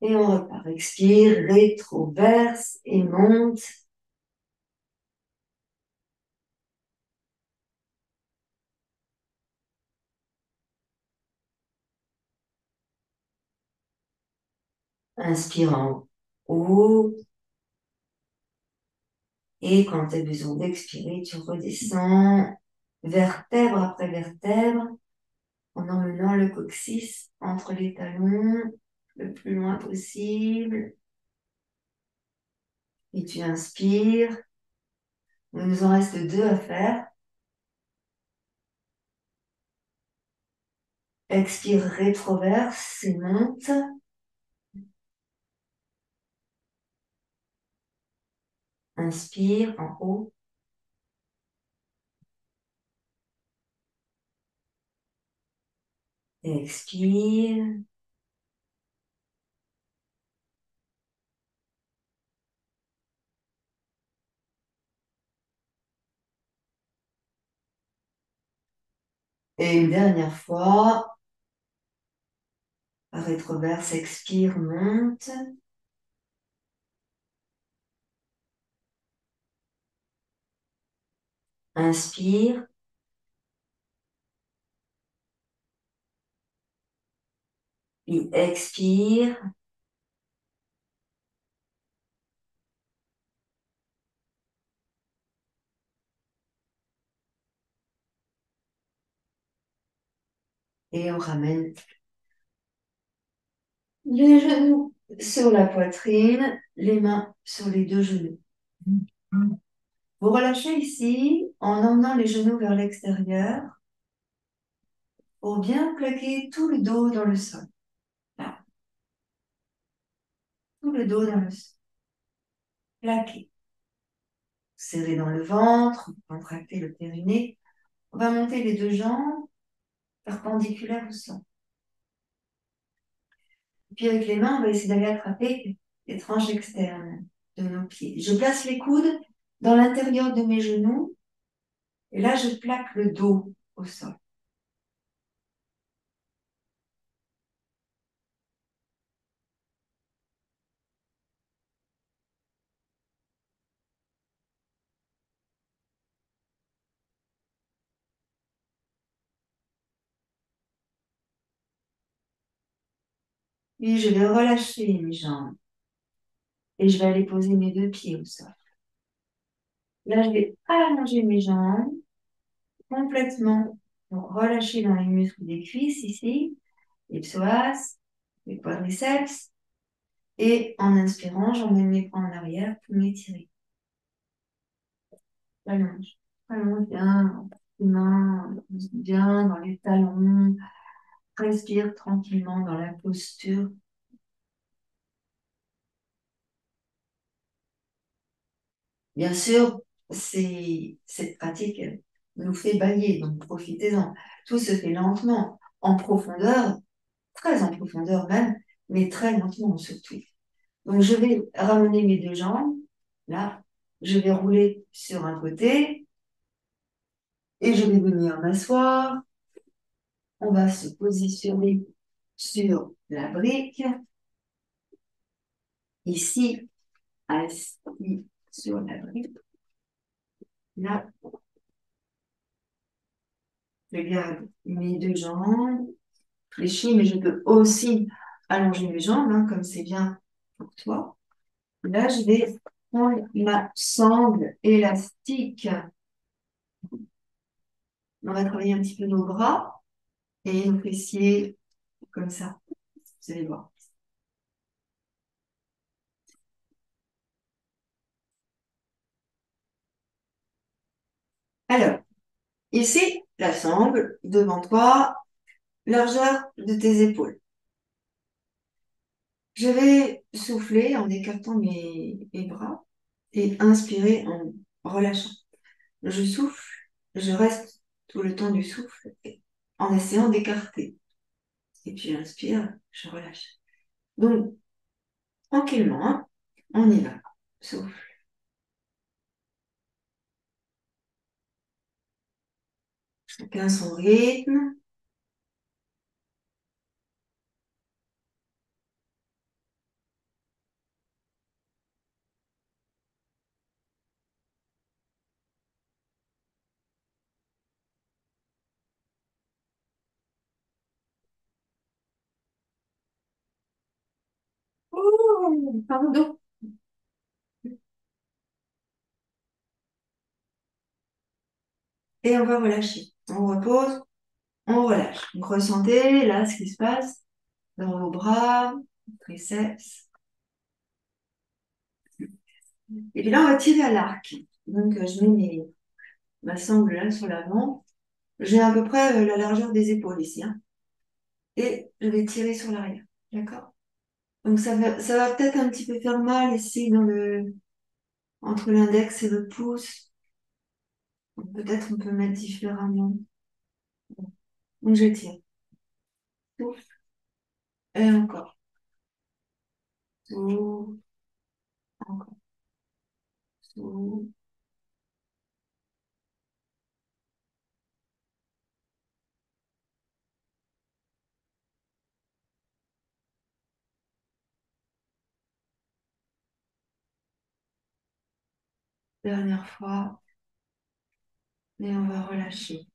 et on repart. Expire, rétroverse et monte. Inspire en haut Et quand tu as besoin d'expirer, tu redescends vertèbre après vertèbre en emmenant le coccyx entre les talons le plus loin possible. Et tu inspires. Il nous en reste 2 à faire. Expire rétroverse et monte. Inspire en haut. Expire. Et une dernière fois. Rétroverse, expire, monte. Inspire. Puis expire. Et on ramène les genoux sur la poitrine, les mains sur les 2 genoux. Vous relâchez ici en emmenant les genoux vers l'extérieur pour bien plaquer tout le dos dans le sol. Là, tout le dos dans le sol. Plaqué. Serré dans le ventre, contractez le périnée. On va monter les 2 jambes perpendiculaires au sol. Puis avec les mains, on va essayer d'aller attraper les tranches externes de nos pieds. Je place les coudes dans l'intérieur de mes genoux et là, je plaque le dos au sol. Puis je vais relâcher mes jambes et je vais aller poser mes 2 pieds au sol. Là, je vais allonger mes jambes complètement pour relâcher dans les muscles des cuisses ici, les psoas, les quadriceps. Et en inspirant, j'emmène mes bras en arrière pour m'étirer. Allonge. Allonge bien les mains, bien dans les talons. Respire tranquillement dans la posture. Bien sûr, cette pratique elle nous fait bailler, donc profitez-en. Tout se fait lentement, en profondeur, très en profondeur même, mais très lentement surtout. Donc, je vais ramener mes 2 jambes. Là, je vais rouler sur un côté et je vais venir m'asseoir. On va se positionner sur la brique. Ici, assis sur la brique. Là, je garde mes 2 jambes fléchies, mais je peux aussi allonger mes jambes, hein, comme c'est bien pour toi. Là, je vais prendre ma sangle élastique. On va travailler un petit peu nos bras et nos fessiers comme ça. Vous allez voir. Alors, ici, la sangle devant toi, largeur de tes épaules. Je vais souffler en écartant mes bras et inspirer en relâchant. Je souffle, je reste tout le temps du souffle en essayant d'écarter. Et puis j'inspire, je relâche. Donc, tranquillement, hein, on y va. Souffle. Chacun son rythme. Oh, pardon. et on va relâcher. On repose, on relâche. Donc ressentez là ce qui se passe dans vos bras, triceps. Et puis là, on va tirer à l'arc. Donc je mets ma sangle là sur l'avant. J'ai à peu près la largeur des épaules ici, hein. Et je vais tirer sur l'arrière. D'accord? Donc ça va peut-être un petit peu faire mal ici entre l'index et le pouce. Donc, peut-être on peut mettre différemment. Donc je tire. Souffle. Et encore. Souffle. Encore. Souffle. Dernière fois. Et on va relâcher.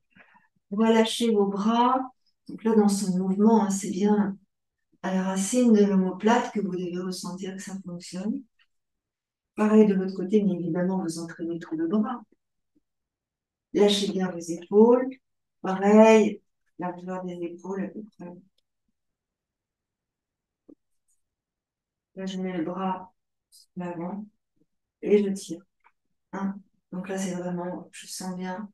Relâchez vos bras. Donc là, dans ce mouvement, hein, c'est bien à la racine de l'omoplate que vous devez ressentir que ça fonctionne. Pareil de l'autre côté, mais évidemment, vous entraînez tout le bras. Lâchez bien vos épaules. Pareil, la largeur des épaules à peu près. Là, je mets le bras sur l'avant et je tire. Un. Donc là, c'est vraiment, je sens bien,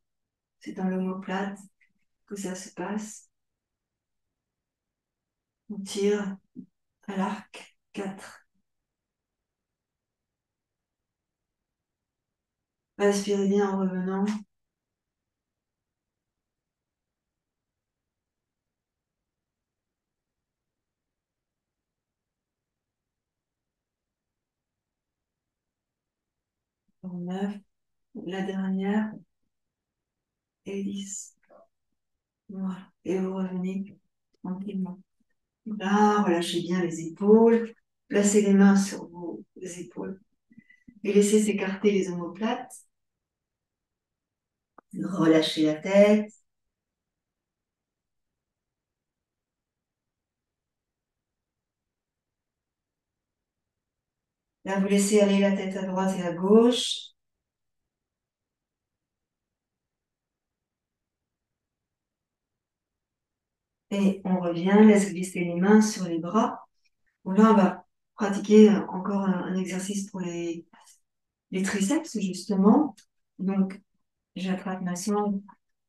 c'est dans l'omoplate que ça se passe. On tire à l'arc. 4. Respirez bien en revenant. Pour 9. La dernière. Et 10. Voilà. Et vous revenez tranquillement. Là, relâchez bien les épaules. Placez les mains sur vos épaules et laissez s'écarter les omoplates. Relâchez la tête. Là, vous laissez aller la tête à droite et à gauche. Et on revient, laisse glisser les mains sur les bras. Bon, là, on va pratiquer encore un exercice pour les triceps, justement. Donc, j'attrape ma sangle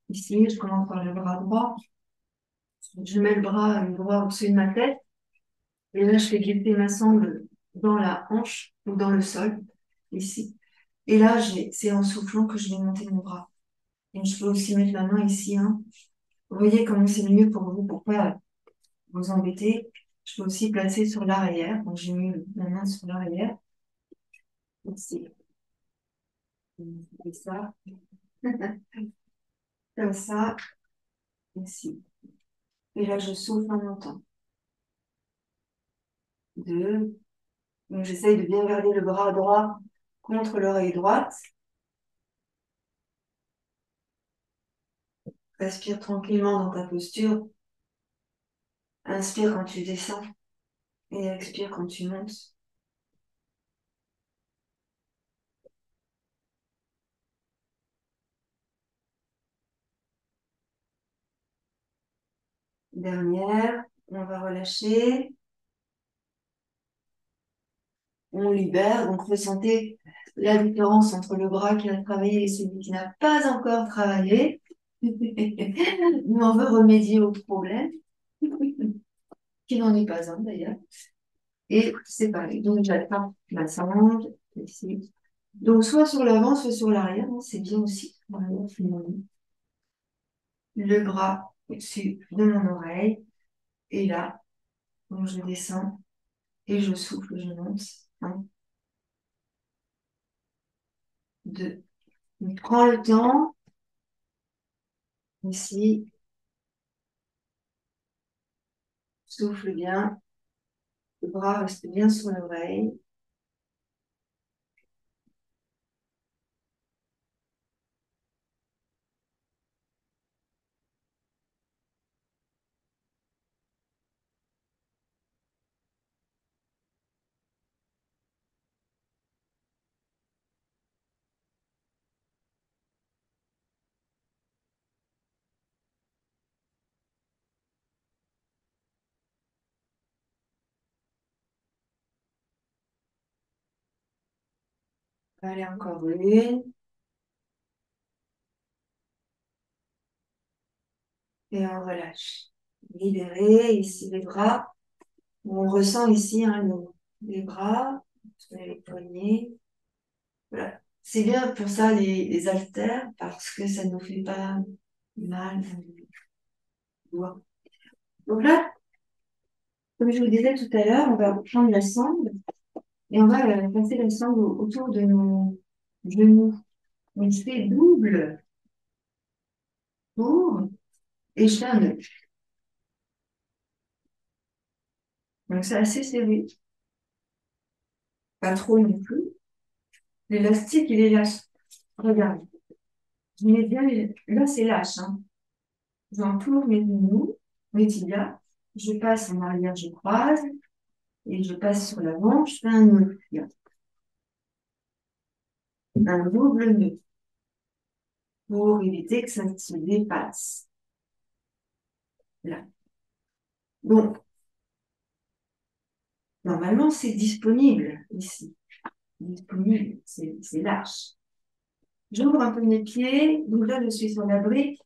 ici, je commence par le bras droit. Je mets le bras droit au-dessus de ma tête. Et là, je fais glisser ma sangle dans la hanche ou dans le sol, ici. Et là, c'est en soufflant que je vais monter mon bras. Et je peux aussi mettre la main ici, hein. Vous voyez comment c'est mieux pour vous, pour pas vous embêter. Je peux aussi placer sur l'arrière. Donc, j'ai mis ma main sur l'arrière. Ici. Et ça. Comme ça. Ici. Et là, je souffle en montant. 2. Donc, j'essaye de bien garder le bras droit contre l'oreille droite. Respire tranquillement dans ta posture. Inspire quand tu descends et expire quand tu montes. Dernière. On va relâcher. On libère. Donc, ressentez la différence entre le bras qui a travaillé et celui qui n'a pas encore travaillé. Mais on veut remédier au problème, qui n'en est pas un d'ailleurs. Et c'est pareil. Donc, j'attrape ma sangle ici. Donc, soit sur l'avant, soit sur l'arrière, hein, c'est bien aussi. Voilà, finalement. Le bras au-dessus de mon oreille. Et là, donc je descends et je souffle, je monte. 1, 2. Donc, prends le temps ici. Souffle bien. Le bras reste bien sur l'oreille. Allez, encore une. Et on relâche. Libérez ici les bras. On ressent ici hein, les bras, les poignets. Voilà. C'est bien pour ça les haltères parce que ça ne nous fait pas mal au doigt. Donc là, comme je vous disais tout à l'heure, on va prendre la sangle et on va passer la sangle autour de nos genoux. On fait double tour et je fais un nœud. Donc c'est assez serré, pas trop non plus. L'élastique, il est lâche. Regarde, je mets bien là c'est lâche. Hein. J'entoure mes genoux, mes tibias, je passe en arrière, je croise et je passe sur l'avant, je fais un nœud. Là. Un double nœud pour éviter que ça ne se dépasse. Là. Donc, normalement, c'est disponible ici. Disponible, c'est large. J'ouvre un peu mes pieds, donc là, je suis sur la brique.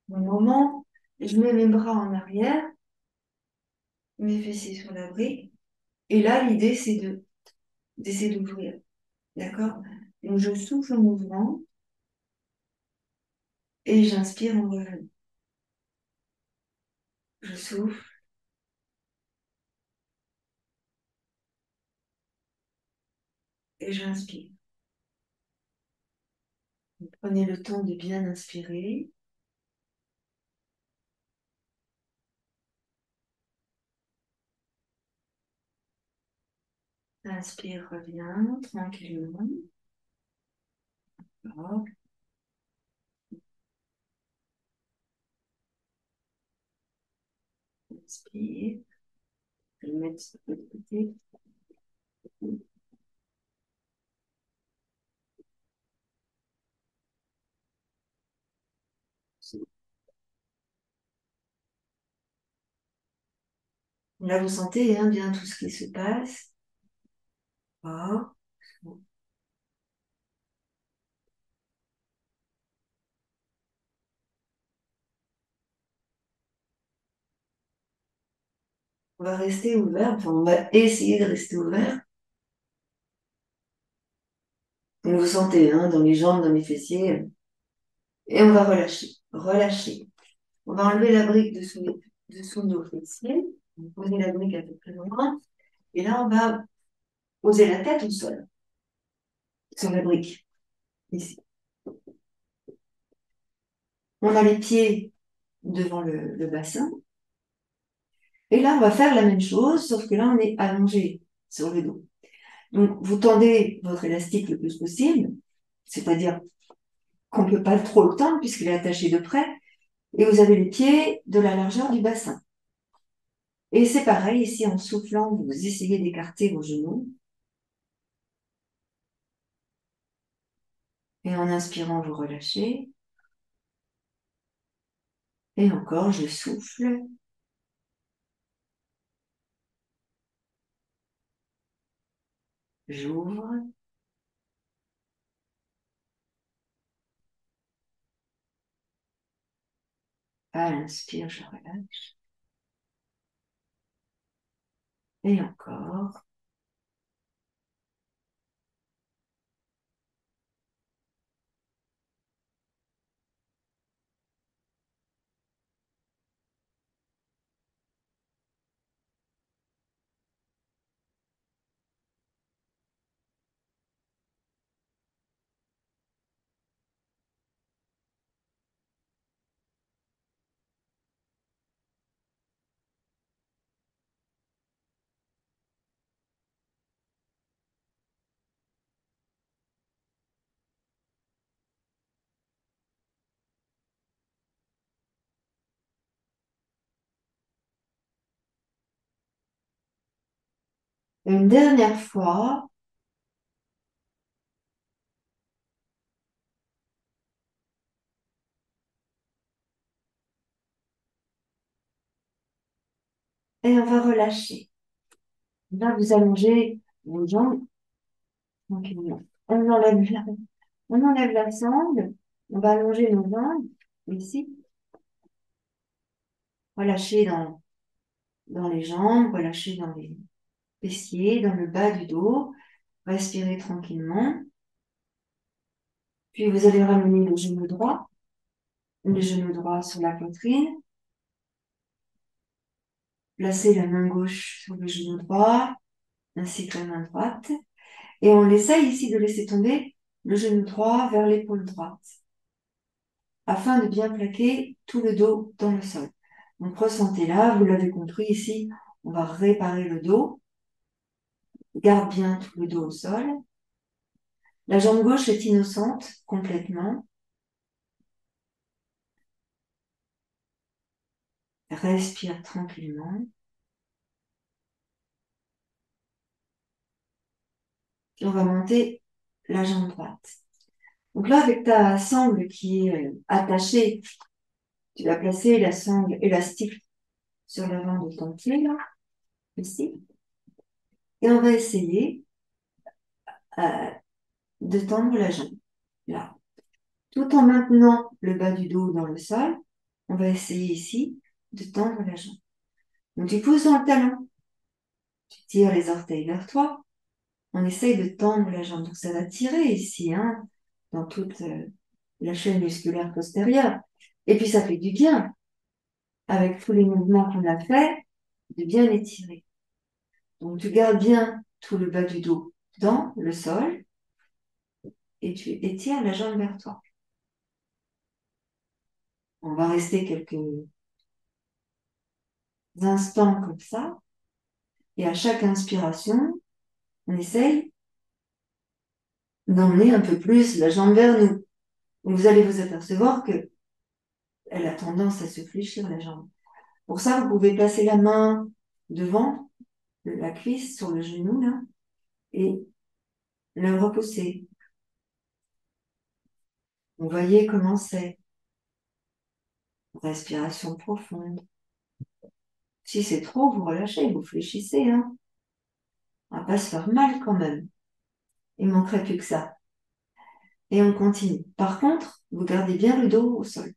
Au moment, je mets mes bras en arrière, mes fessiers sur la brique. Et là, l'idée, c'est d'essayer d'ouvrir. D'accord? Donc, je souffle en ouvrant et j'inspire en revenant. Je souffle et j'inspire. Prenez le temps de bien inspirer. Inspire, reviens tranquillement. Hop, inspire. Je vais le mettre de l'autre côté. Là, vous sentez hein, bien tout ce qui se passe. Hop. On va rester ouvert, enfin, on va essayer de rester ouvert. Donc, vous sentez hein, dans les jambes, dans les fessiers. Et on va relâcher. Relâcher. On va enlever la brique dessous nos fessiers. On va poser la brique un peu plus loin. Et là, on va poser la tête au sol, sur la brique, ici. On a les pieds devant le bassin. Et là, on va faire la même chose, sauf que là, on est allongé sur le dos. Donc, vous tendez votre élastique le plus possible, c'est-à-dire qu'on ne peut pas trop le tendre puisqu'il est attaché de près, et vous avez les pieds de la largeur du bassin. Et c'est pareil, ici, en soufflant, vous essayez d'écarter vos genoux, et en inspirant, vous relâchez. Et encore, je souffle, j'ouvre, à l'inspire, je relâche, et encore. Une dernière fois, et on va relâcher. Là, vous allongez vos jambes tranquillement. on enlève on enlève la sangle, on va allonger nos jambes, ici, relâcher dans les jambes, relâcher dans les fessiers, dans le bas du dos, respirez tranquillement. Puis vous allez ramener le genou droit sur la poitrine, placer la main gauche sur le genou droit, ainsi que la main droite, et on essaye ici de laisser tomber le genou droit vers l'épaule droite, afin de bien plaquer tout le dos dans le sol. Donc ressentez là, vous l'avez compris ici, on va réparer le dos, garde bien tout le dos au sol. La jambe gauche est innocente complètement. Respire tranquillement. Et on va monter la jambe droite. Donc là, avec ta sangle qui est attachée, tu vas placer la sangle élastique sur l'avant de ton pied, là, ici. Et on va essayer euh, de tendre la jambe, là. Tout en maintenant le bas du dos dans le sol, on va essayer ici de tendre la jambe. Donc tu pousses dans le talon, tu tires les orteils vers toi, on essaye de tendre la jambe. Donc ça va tirer ici, hein, dans toute la chaîne musculaire postérieure. Et puis ça fait du bien, avec tous les mouvements qu'on a fait, de bien étirer. Donc tu gardes bien tout le bas du dos dans le sol et tu étires la jambe vers toi. On va rester quelques instants comme ça. Et à chaque inspiration, on essaye d'emmener un peu plus la jambe vers nous. Donc vous allez vous apercevoir que elle a tendance à se fléchir la jambe. Pour ça, vous pouvez placer la main devant la cuisse sur le genou là et la repousser. Vous voyez comment c'est. Respiration profonde. Si c'est trop, vous relâchez, vous fléchissez, hein. On va pas se faire mal quand même. Il manquerait plus que ça. Et on continue. Par contre, vous gardez bien le dos au sol.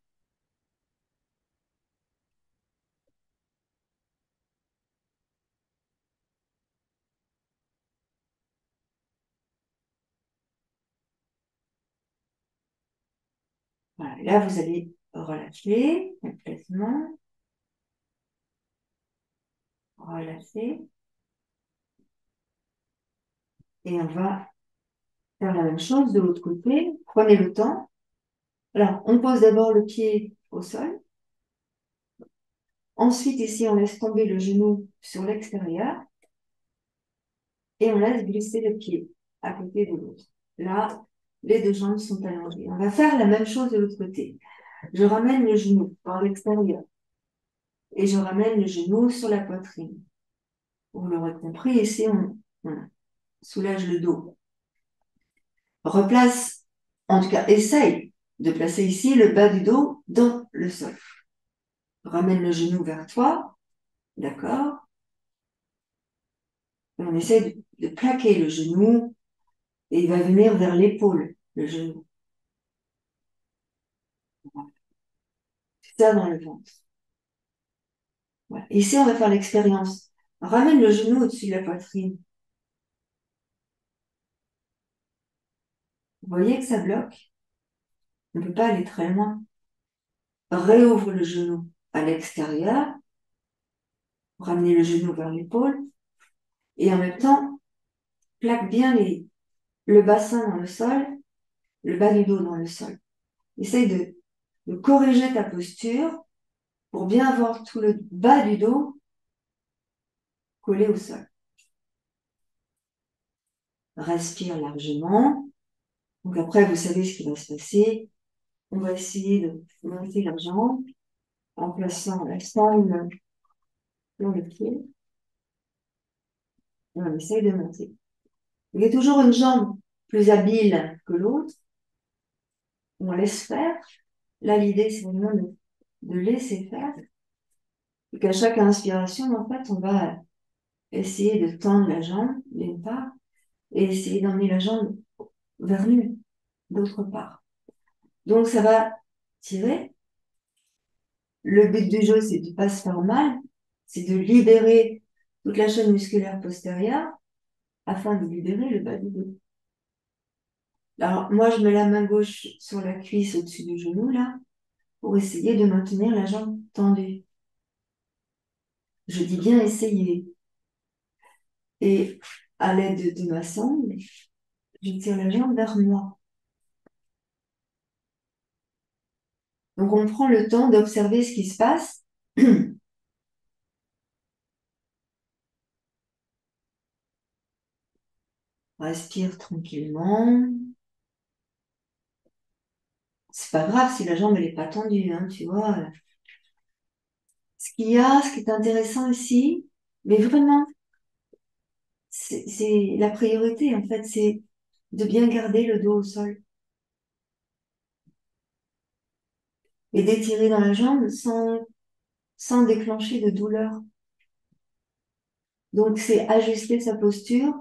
Voilà. Et là, vous allez relâcher complètement. Relâcher. Et on va faire la même chose de l'autre côté. Prenez le temps. Alors, on pose d'abord le pied au sol. Ensuite, ici, on laisse tomber le genou sur l'extérieur. Et on laisse glisser le pied à côté de l'autre. Là, les deux jambes sont allongées. On va faire la même chose de l'autre côté. Je ramène le genou par l'extérieur et je ramène le genou sur la poitrine. Vous l'aurez compris, ici, on soulage le dos. Replace, en tout cas, essaye de placer ici le bas du dos dans le sol. Ramène le genou vers toi, d'accord? On essaie de plaquer le genou et il va venir vers l'épaule, le genou. Ça dans le ventre. Voilà. Ici, on va faire l'expérience. Ramène le genou au-dessus de la poitrine. Vous voyez que ça bloque? On ne peut pas aller très loin. Réouvre le genou à l'extérieur. Ramenez le genou vers l'épaule. Et en même temps, plaque bien le bassin dans le sol, le bas du dos dans le sol. Essaye de corriger ta posture pour bien avoir tout le bas du dos collé au sol. Respire largement. Donc après, vous savez ce qui va se passer. On va essayer de monter la jambe en plaçant la sangle dans le pied. Et on essaye de monter. Il y a toujours une jambe plus habile que l'autre. On laisse faire. Là, l'idée, c'est vraiment de laisser faire. Et qu'à chaque inspiration, en fait, on va essayer de tendre la jambe d'une part et essayer d'emmener la jambe vers lui, d'autre part. Donc, ça va tirer. Le but du jeu, c'est de ne pas se faire mal, c'est de libérer toute la chaîne musculaire postérieure afin de libérer le bas du dos. Alors, moi, je mets la main gauche sur la cuisse au-dessus du genou, là, pour essayer de maintenir la jambe tendue. Je dis bien essayer. Et à l'aide de ma sangle, je tire la jambe vers moi. Donc, on prend le temps d'observer ce qui se passe. Respire tranquillement. C'est pas grave si la jambe elle est pas tendue, hein, tu vois. Ce qu'il y a, ce qui est intéressant ici, mais vraiment, c'est la priorité en fait, c'est de bien garder le dos au sol et d'étirer dans la jambe sans déclencher de douleur. Donc c'est ajuster sa posture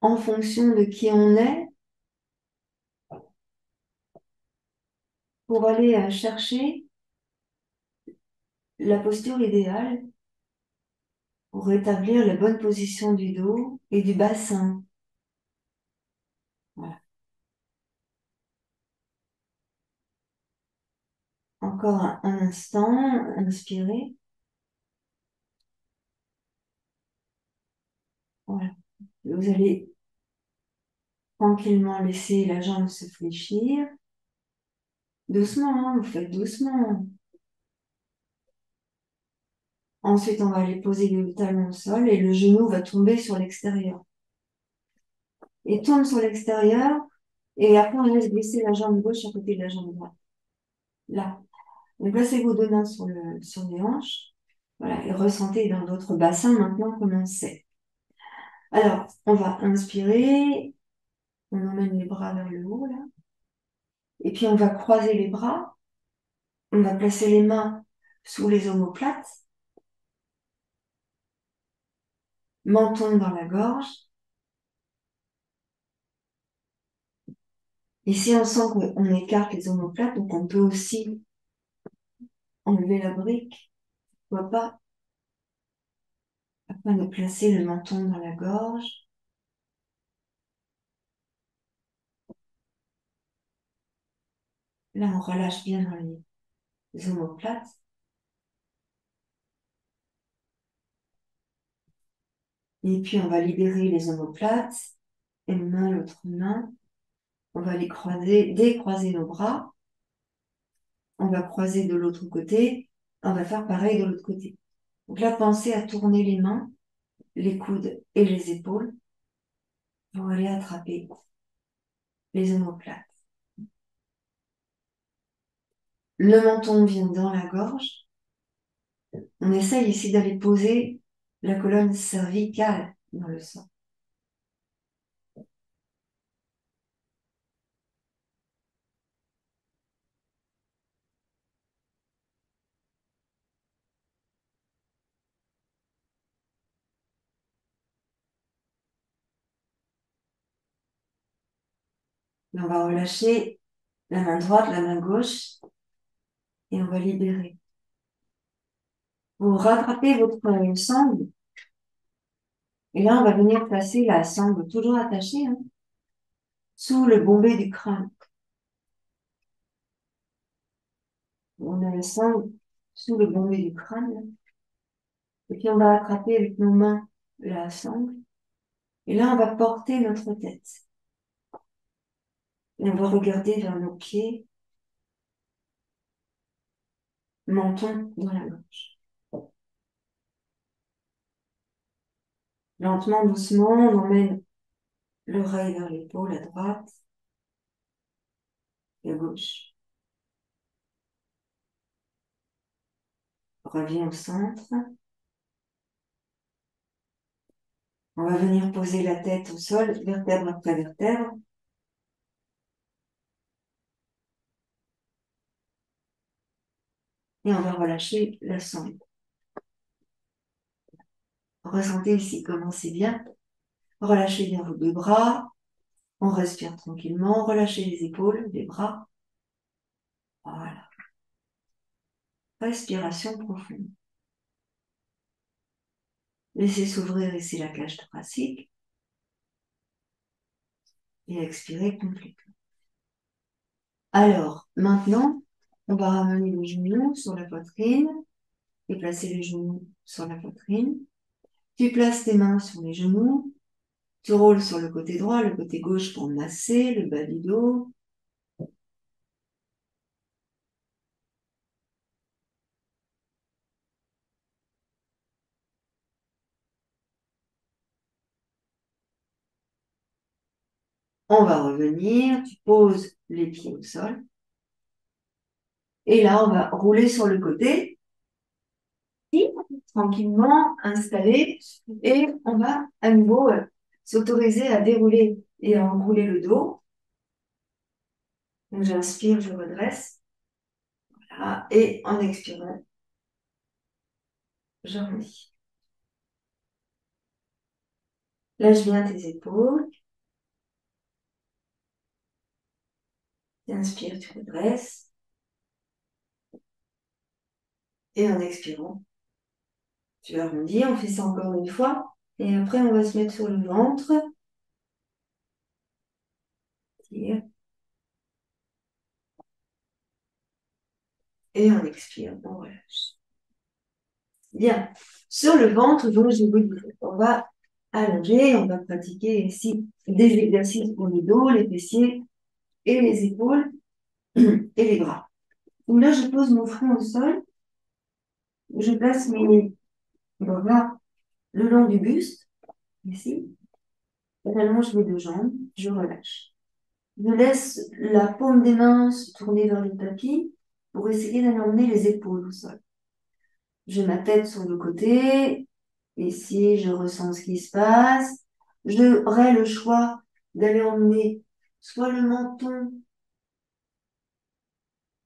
en fonction de qui on est pour aller chercher la posture idéale pour rétablir la bonne position du dos et du bassin. Voilà. Encore un instant, inspirez. Voilà. Vous allez tranquillement laisser la jambe se fléchir. Doucement, hein, vous faites doucement. Ensuite, on va aller poser le talon au sol et le genou va tomber sur l'extérieur. Il tombe sur l'extérieur et après, on laisse glisser la jambe gauche à côté de la jambe droite. Là. Donc, placez vos deux mains sur les hanches. Voilà, et ressentez dans votre bassin maintenant comment c'est. Alors, on va inspirer. On emmène les bras vers le haut, là. Et puis, on va croiser les bras. On va placer les mains sous les omoplates. Menton dans la gorge. Ici, on sent qu'on écarte les omoplates, donc on peut aussi enlever la brique, pourquoi pas, afin de placer le menton dans la gorge. Là, on relâche bien dans les omoplates. Et puis, on va libérer les omoplates, une main, l'autre main. On va les croiser, décroiser nos bras. On va croiser de l'autre côté. On va faire pareil de l'autre côté. Donc là, pensez à tourner les mains, les coudes et les épaules pour aller attraper les omoplates. Le menton vient dans la gorge. On essaye ici d'aller poser la colonne cervicale dans le sol. Et on va relâcher la main droite, la main gauche, et on va libérer. Vous rattrapez votre sangle, et là, on va venir placer la sangle toujours attachée, hein, sous le bombé du crâne. On a la sangle sous le bombé du crâne, et puis on va attraper avec nos mains la sangle, et là, on va porter notre tête. Et on va regarder vers nos pieds, menton dans la gorge. Lentement, doucement, on emmène l'oreille vers l'épaule à droite et à gauche. Reviens au centre. On va venir poser la tête au sol, vertèbre après vertèbre. Et on va relâcher la sangle. Ressentez ici comment c'est bien. Relâchez bien vos deux bras. On respire tranquillement, relâchez les épaules, les bras. Voilà. Respiration profonde. Laissez s'ouvrir ici la cage thoracique et expirez complètement. Alors, maintenant, on va ramener les genoux sur la poitrine et placer les genoux sur la poitrine. Tu places tes mains sur les genoux. Tu roules sur le côté droit, le côté gauche pour masser le bas du dos. On va revenir, tu poses les pieds au sol. Et là, on va rouler sur le côté, tranquillement, installé. Et on va à nouveau s'autoriser à dérouler et à enrouler le dos. Donc j'inspire, je redresse. Voilà. Et en expirant, je relis. Lâche bien tes épaules. Inspire, tu redresses. Et en expirant, tu arrondis. On fait ça encore une fois. Et après, on va se mettre sur le ventre. Tire. Et on expire, on relâche. Bien. Sur le ventre, donc, je vous dis, on va allonger, on va pratiquer ici des exercices pour le dos, les fessiers et les épaules et les bras. Donc là, je pose mon front au sol. Je place mes bras le long du buste, ici. J'allonge mes deux jambes, je relâche. Je laisse la paume des mains se tourner vers le tapis pour essayer d'aller emmener les épaules au sol. J'ai ma tête sur le côté. Ici, je ressens ce qui se passe. J'aurai le choix d'aller emmener soit le menton,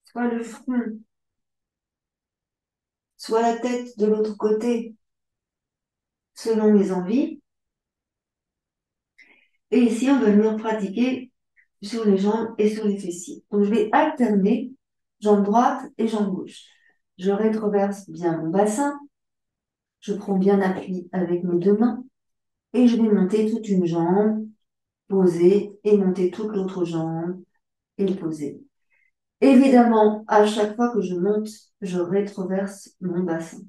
soit le front, soit la tête de l'autre côté, selon mes envies. Et ici, on va venir pratiquer sur les jambes et sur les fessiers. Donc, je vais alterner jambe droite et jambe gauche. Je rétroverse bien mon bassin. Je prends bien appui avec mes deux mains. Et je vais monter toute une jambe, poser, et monter toute l'autre jambe, et poser. Évidemment, à chaque fois que je monte, je rétroverse mon bassin.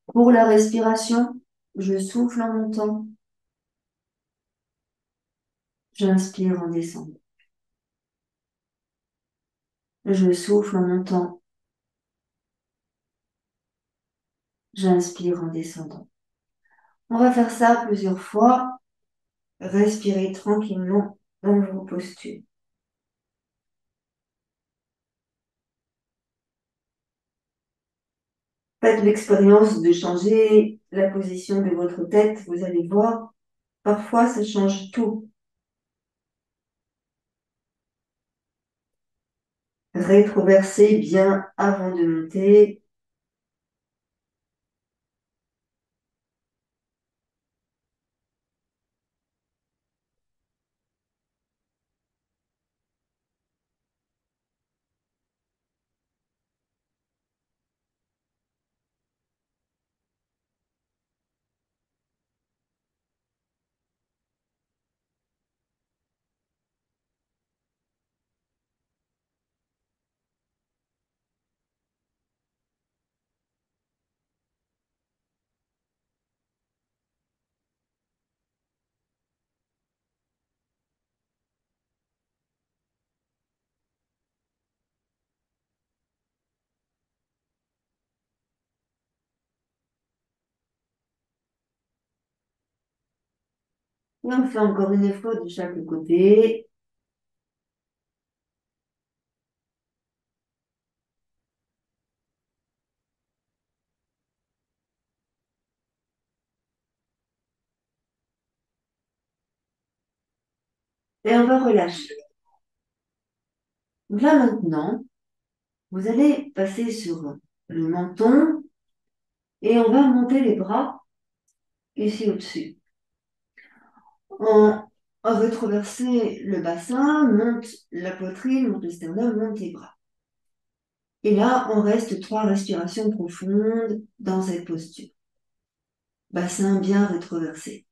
Pour la respiration, je souffle en montant. J'inspire en descendant. Je souffle en montant. J'inspire en descendant. On va faire ça plusieurs fois. Respirez tranquillement dans vos postures. Faites l'expérience de changer la position de votre tête. Vous allez voir, parfois ça change tout. Rétroversez bien avant de monter. Et on fait encore une fois de chaque côté. Et on va relâcher. Donc là maintenant, vous allez passer sur le menton et on va monter les bras ici au-dessus. Rétroverser le bassin, monte la poitrine, monte le sternum, monte les bras. Et là, on reste 3 respirations profondes dans cette posture. Bassin bien rétroversé.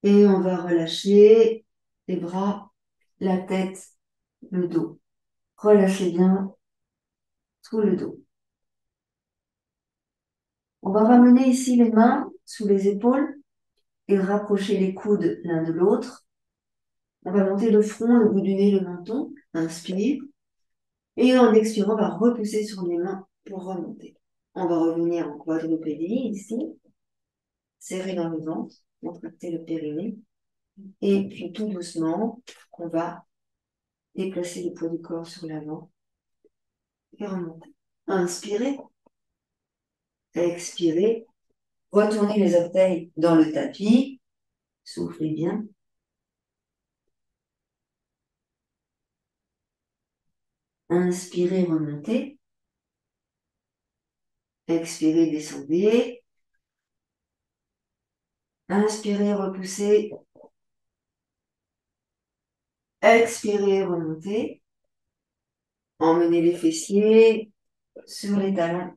Et on va relâcher les bras, la tête, le dos. Relâchez bien tout le dos. On va ramener ici les mains sous les épaules et rapprocher les coudes l'un de l'autre. On va monter le front, le bout du nez, le menton. Inspire. Et en expirant, on va repousser sur les mains pour remonter. On va revenir en quadrupédie ici. Serrer dans le ventre, contracter le périnée. Et puis tout doucement, on va déplacer le poids du corps sur l'avant et remonter. Inspirez. Expirez. Retournez les orteils dans le tapis. Soufflez bien. Inspirez, remontez. Expirez, descendez. Inspirez, repoussez. Expirez, remontez. Emmenez les fessiers sur les talons.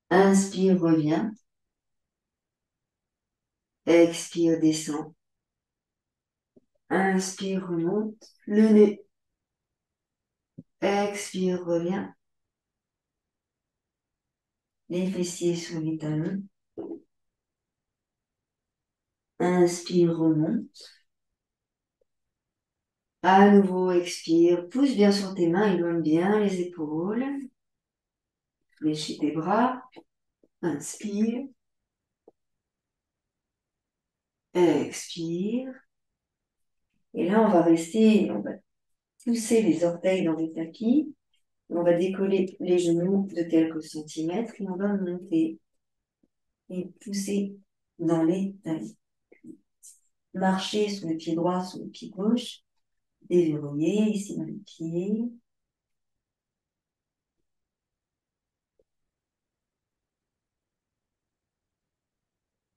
Inspire, reviens. Expire, descend. Inspire, remonte. Le nez. Expire, reviens. Les fessiers sur les talons. Inspire, remonte. À nouveau, expire. Pousse bien sur tes mains, éloigne bien les épaules. Fléchis tes bras. Inspire. Expire. Et là, on va rester, on va pousser les orteils dans le tapis. On va décoller les genoux de quelques centimètres et on va monter et pousser dans les talons. Marcher sur le pied droit, sur le pied gauche. Déverrouiller ici dans les pieds.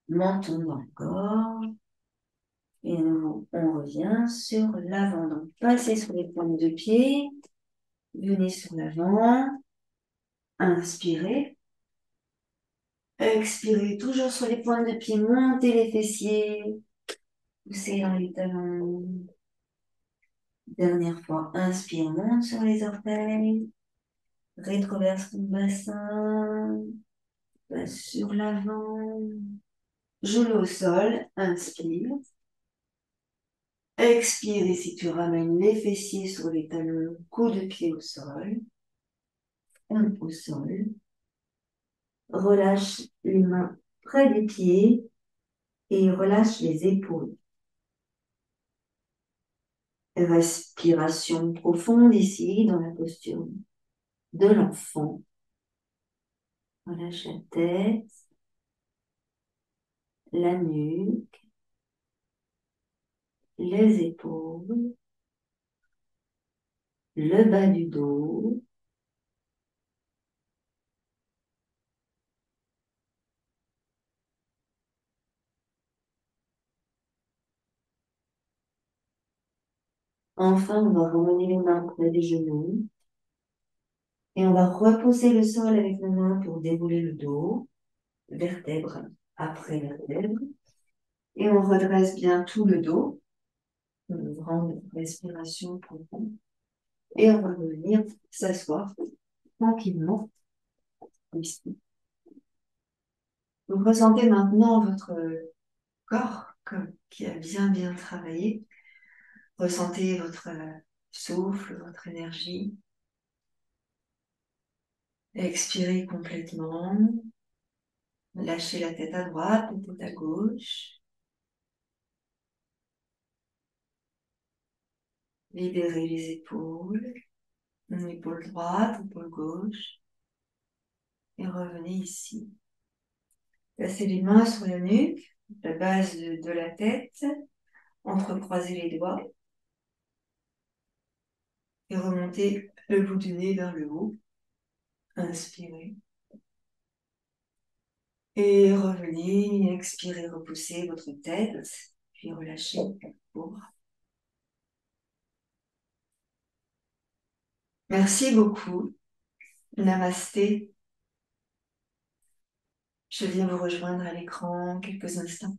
Menton dans le corps. Et on revient sur l'avant. Donc, passez sur les pointes de pied. Venez sur l'avant. Inspirez. Expirez. Toujours sur les pointes de pied. Montez les fessiers. Poussez dans les talons. Dernière fois. Inspire. Monte sur les orteils. Rétroverse ton bassin. Passe sur l'avant. Genou au sol. Inspire. Expire et si tu ramènes les fessiers sur les talons, coups de pied au sol, au sol. Relâche les mains près des pieds et relâche les épaules. Respiration profonde ici dans la posture de l'enfant. Relâche la tête, la nuque, les épaules, le bas du dos. Enfin, on va ramener les mains près des genoux. Et on va repousser le sol avec nos mains pour dérouler le dos, vertèbre après vertèbre. Et on redresse bien tout le dos. Une grande respiration profonde. Et on va revenir s'asseoir tranquillement ici. Vous ressentez maintenant votre corps qui a bien travaillé. Ressentez votre souffle, votre énergie. Expirez complètement. Lâchez la tête à droite, la tête à gauche. Libérez les épaules. Épaule droite, épaule gauche. Et revenez ici. Placez les mains sur la nuque. la base de la tête, entrecroiser les doigts et remonter le bout du nez vers le haut. Inspirez. Et revenez, expirez, repoussez votre tête, puis relâchez pour. Merci beaucoup. Namasté. Je viens vous rejoindre à l'écran quelques instants.